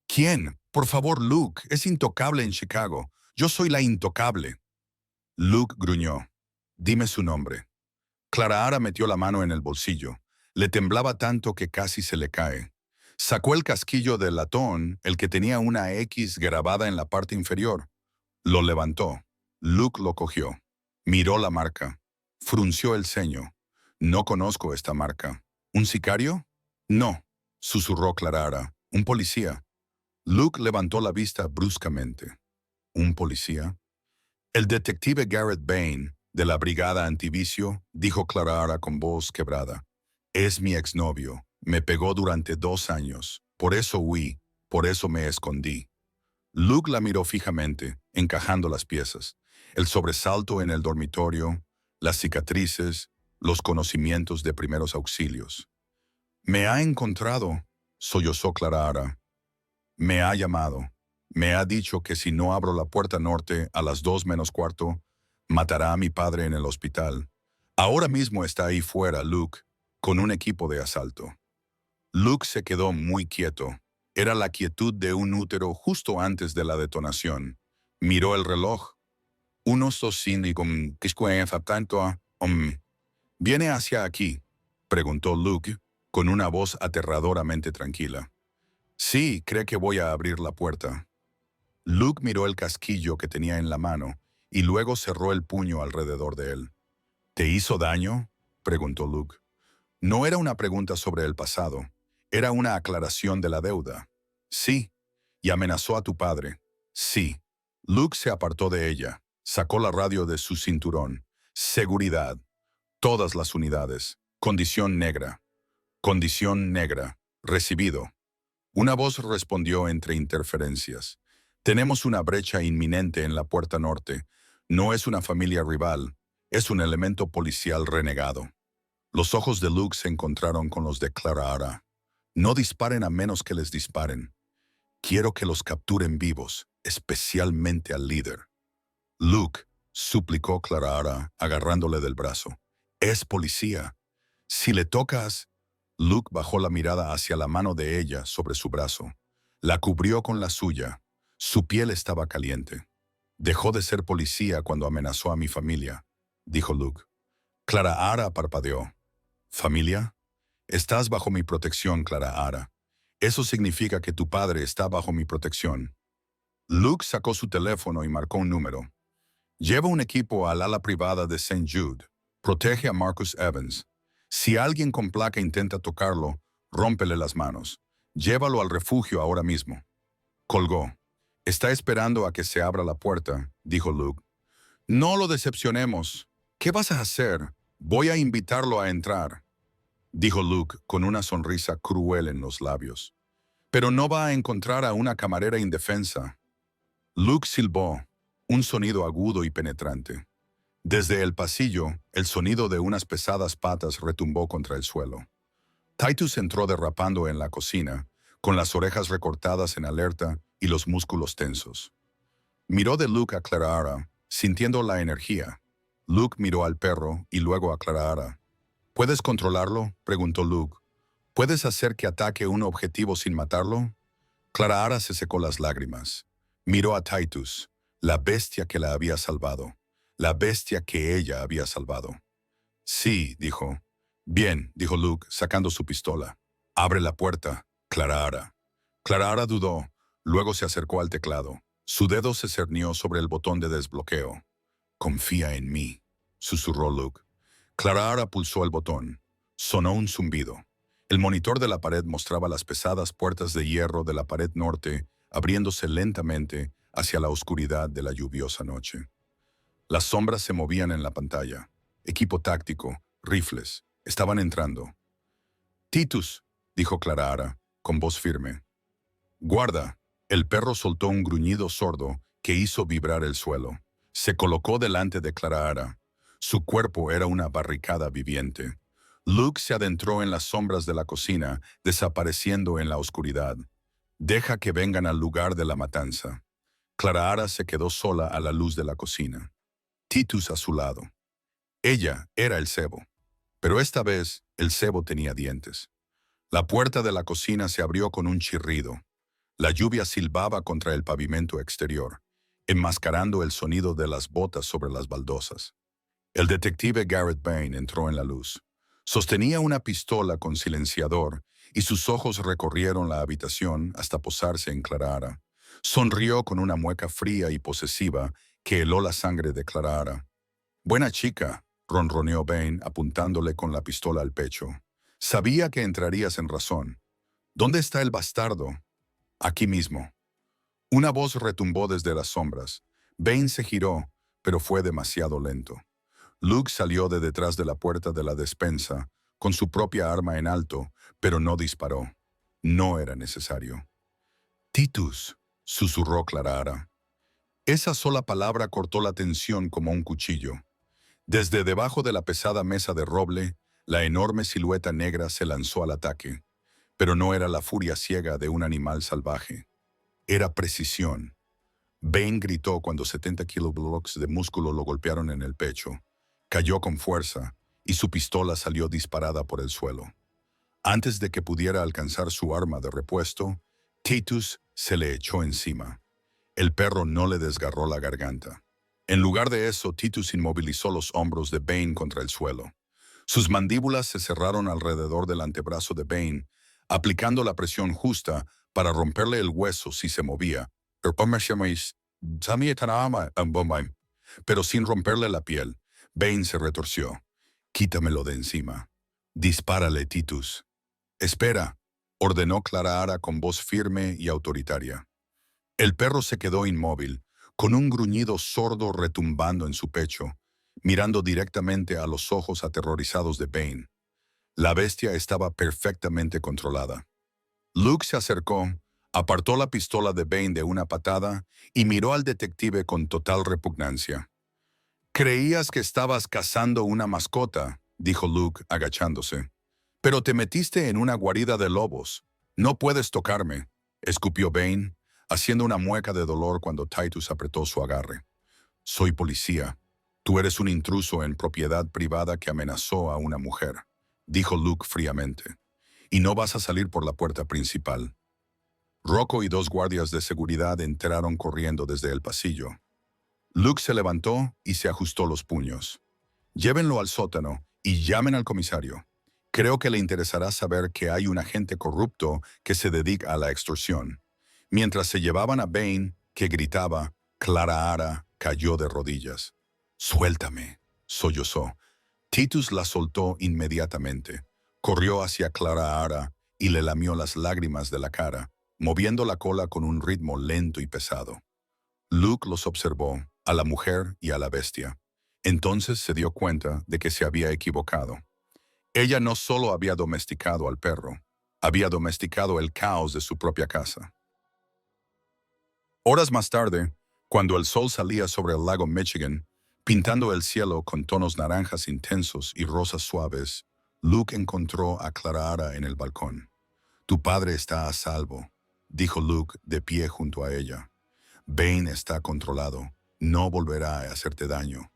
¿Quién? Por favor, Luke, es intocable en Chicago. Yo soy la intocable. Luke gruñó. Dime su nombre. Clara Ara metió la mano en el bolsillo. Le temblaba tanto que casi se le cae. Sacó el casquillo de latón, el que tenía una X grabada en la parte inferior. Lo levantó. Luke lo cogió. Miró la marca. Frunció el ceño. No conozco esta marca. ¿Un sicario? No, susurró Clara Ara. Un policía. Luke levantó la vista bruscamente. ¿Un policía? El detective Garrett Bain, de la Brigada Antivicio, dijo Clara Ara con voz quebrada. Es mi exnovio. Me pegó durante 2 años. Por eso huí. Por eso me escondí. Luke la miró fijamente, encajando las piezas. El sobresalto en el dormitorio, las cicatrices, los conocimientos de primeros auxilios. Me ha encontrado, sollozó Clara Ara. Me ha llamado. Me ha dicho que si no abro la puerta norte a las 2:45, matará a mi padre en el hospital. Ahora mismo está ahí fuera, Luke, con un equipo de asalto. Luke se quedó muy quieto. Era la quietud de un útero justo antes de la detonación. Miró el reloj. Unos con tanto. ¿Viene hacia aquí? Preguntó Luke, con una voz aterradoramente tranquila. Sí, cree que voy a abrir la puerta. Luke miró el casquillo que tenía en la mano y luego cerró el puño alrededor de él. ¿Te hizo daño? Preguntó Luke. No era una pregunta sobre el pasado. Era una aclaración de la deuda. Sí. ¿Y amenazó a tu padre? Sí. Luke se apartó de ella. Sacó la radio de su cinturón. Seguridad. Todas las unidades. Condición negra. Condición negra. Recibido. Una voz respondió entre interferencias. Tenemos una brecha inminente en la puerta norte. No es una familia rival. Es un elemento policial renegado. Los ojos de Luke se encontraron con los de Clara Ara. No disparen a menos que les disparen. Quiero que los capturen vivos, especialmente al líder. Luke, suplicó Clara Ara, agarrándole del brazo. Es policía. Si le tocas... Luke bajó la mirada hacia la mano de ella sobre su brazo. La cubrió con la suya. Su piel estaba caliente. Dejó de ser policía cuando amenazó a mi familia, dijo Luke. Clara Ara parpadeó. ¿Familia? Estás bajo mi protección, Clara Ara. Eso significa que tu padre está bajo mi protección. Luke sacó su teléfono y marcó un número. Lleva un equipo al ala privada de St. Jude. Protege a Marcus Evans. Si alguien con placa intenta tocarlo, rómpele las manos. Llévalo al refugio ahora mismo. Colgó. Está esperando a que se abra la puerta, dijo Luke. No lo decepcionemos. ¿Qué vas a hacer? Voy a invitarlo a entrar, dijo Luke con una sonrisa cruel en los labios. Pero no va a encontrar a una camarera indefensa. Luke silbó, un sonido agudo y penetrante. Desde el pasillo, el sonido de unas pesadas patas retumbó contra el suelo. Titus entró derrapando en la cocina, con las orejas recortadas en alerta y los músculos tensos. Miró de Luke a Clara Ara, sintiendo la energía. Luke miró al perro y luego a Clara Ara. ¿Puedes controlarlo?, preguntó Luke. ¿Puedes hacer que ataque un objetivo sin matarlo? Clara Ara se secó las lágrimas. Miró a Titus, la bestia que la había salvado. La bestia que ella había salvado. Sí, dijo. Bien, dijo Luke, sacando su pistola. Abre la puerta, Clara Ara. Clara Ara dudó, luego se acercó al teclado. Su dedo se cernió sobre el botón de desbloqueo. Confía en mí, susurró Luke. Clara Ara pulsó el botón. Sonó un zumbido. El monitor de la pared mostraba las pesadas puertas de hierro de la pared norte abriéndose lentamente hacia la oscuridad de la lluviosa noche. Las sombras se movían en la pantalla. Equipo táctico, rifles, estaban entrando. «Titus», dijo Clara Ara, con voz firme. «Guarda». El perro soltó un gruñido sordo que hizo vibrar el suelo. Se colocó delante de Clara Ara. Su cuerpo era una barricada viviente. Luke se adentró en las sombras de la cocina, desapareciendo en la oscuridad. «Deja que vengan al lugar de la matanza». Clara Ara se quedó sola a la luz de la cocina. Titus a su lado. Ella era el cebo. Pero esta vez el cebo tenía dientes. La puerta de la cocina se abrió con un chirrido. La lluvia silbaba contra el pavimento exterior, enmascarando el sonido de las botas sobre las baldosas. El detective Garrett Bain entró en la luz. Sostenía una pistola con silenciador y sus ojos recorrieron la habitación hasta posarse en Clara Ara. Sonrió con una mueca fría y posesiva que heló la sangre de Clara Ara. «Buena chica», ronroneó Bain apuntándole con la pistola al pecho. «Sabía que entrarías en razón. ¿Dónde está el bastardo?» «Aquí mismo». Una voz retumbó desde las sombras. Bain se giró, pero fue demasiado lento. Luke salió de detrás de la puerta de la despensa, con su propia arma en alto, pero no disparó. No era necesario. «Titus», susurró Clara Ara. Esa sola palabra cortó la tensión como un cuchillo. Desde debajo de la pesada mesa de roble, la enorme silueta negra se lanzó al ataque. Pero no era la furia ciega de un animal salvaje. Era precisión. Bain gritó cuando 70 kiloblocks de músculo lo golpearon en el pecho. Cayó con fuerza y su pistola salió disparada por el suelo. Antes de que pudiera alcanzar su arma de repuesto, Titus se le echó encima. El perro no le desgarró la garganta. En lugar de eso, Titus inmovilizó los hombros de Bain contra el suelo. Sus mandíbulas se cerraron alrededor del antebrazo de Bain, aplicando la presión justa para romperle el hueso si se movía, pero sin romperle la piel. Bain se retorció. «Quítamelo de encima». «Dispárale, Titus». «Espera», ordenó Clara Ara con voz firme y autoritaria. El perro se quedó inmóvil, con un gruñido sordo retumbando en su pecho, mirando directamente a los ojos aterrorizados de Bain. La bestia estaba perfectamente controlada. Luke se acercó, apartó la pistola de Bain de una patada y miró al detective con total repugnancia. «Creías que estabas cazando una mascota», dijo Luke agachándose. «Pero te metiste en una guarida de lobos. No puedes tocarme», escupió Bain, haciendo una mueca de dolor cuando Titus apretó su agarre. «Soy policía. Tú eres un intruso en propiedad privada que amenazó a una mujer», dijo Luke fríamente. «Y no vas a salir por la puerta principal». Rocco y 2 guardias de seguridad entraron corriendo desde el pasillo. Luke se levantó y se ajustó los puños. «Llévenlo al sótano y llamen al comisario. Creo que le interesará saber que hay un agente corrupto que se dedica a la extorsión». Mientras se llevaban a Bain, que gritaba, Clara Ara cayó de rodillas. «Suéltame», sollozó. Titus la soltó inmediatamente. Corrió hacia Clara Ara y le lamió las lágrimas de la cara, moviendo la cola con un ritmo lento y pesado. Luke los observó, a la mujer y a la bestia. Entonces se dio cuenta de que se había equivocado. Ella no solo había domesticado al perro, había domesticado el caos de su propia casa. Horas más tarde, cuando el sol salía sobre el lago Michigan, pintando el cielo con tonos naranjas intensos y rosas suaves, Luke encontró a Clara Ara en el balcón. «Tu padre está a salvo», dijo Luke de pie junto a ella. «Bain está controlado. No volverá a hacerte daño».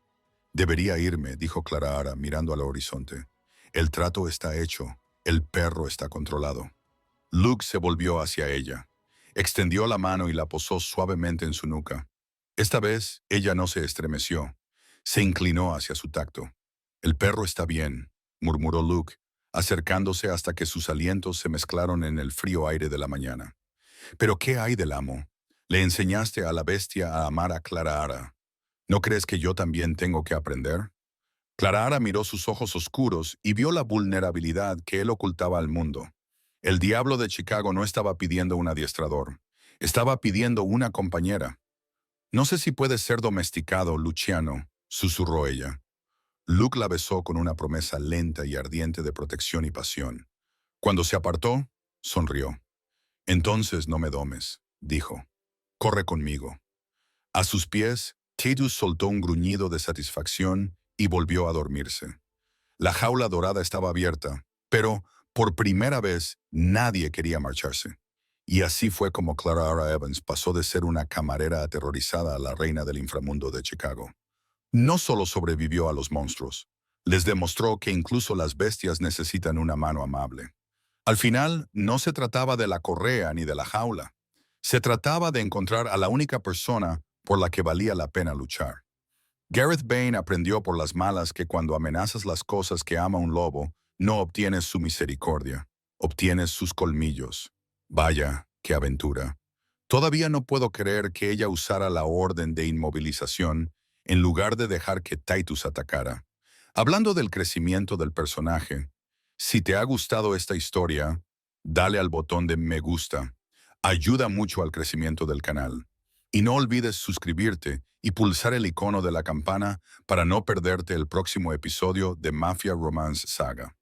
«Debería irme», dijo Clara Ara mirando al horizonte. «El trato está hecho. El perro está controlado». Luke se volvió hacia ella. Extendió la mano y la posó suavemente en su nuca. Esta vez, ella no se estremeció. Se inclinó hacia su tacto. «El perro está bien», murmuró Luke, acercándose hasta que sus alientos se mezclaron en el frío aire de la mañana. «¿Pero qué hay del amo? Le enseñaste a la bestia a amar a Clara Ara. ¿No crees que yo también tengo que aprender?» Clara miró sus ojos oscuros y vio la vulnerabilidad que él ocultaba al mundo. El diablo de Chicago no estaba pidiendo un adiestrador, estaba pidiendo una compañera. No sé si puede ser domesticado, Luciano, susurró ella. Luke la besó con una promesa lenta y ardiente de protección y pasión. Cuando se apartó, sonrió. Entonces no me domes, dijo. Corre conmigo. A sus pies, Titus soltó un gruñido de satisfacción y volvió a dormirse. La jaula dorada estaba abierta, pero por primera vez nadie quería marcharse. Y así fue como Clara Evans pasó de ser una camarera aterrorizada a la reina del inframundo de Chicago. No solo sobrevivió a los monstruos, les demostró que incluso las bestias necesitan una mano amable. Al final, no se trataba de la correa ni de la jaula. Se trataba de encontrar a la única persona por la que valía la pena luchar. Gareth Bane aprendió por las malas que cuando amenazas las cosas que ama un lobo, no obtienes su misericordia, obtienes sus colmillos. Vaya, qué aventura. Todavía no puedo creer que ella usara la orden de inmovilización en lugar de dejar que Titus atacara. Hablando del crecimiento del personaje, si te ha gustado esta historia, dale al botón de me gusta. Ayuda mucho al crecimiento del canal. Y no olvides suscribirte y pulsar el icono de la campana para no perderte el próximo episodio de Mafia Romance Saga.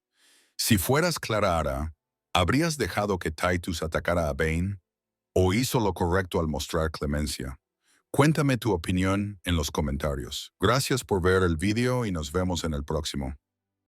Si fueras Clara, ¿habrías dejado que Titus atacara a Bane? ¿O hizo lo correcto al mostrar clemencia? Cuéntame tu opinión en los comentarios. Gracias por ver el video y nos vemos en el próximo.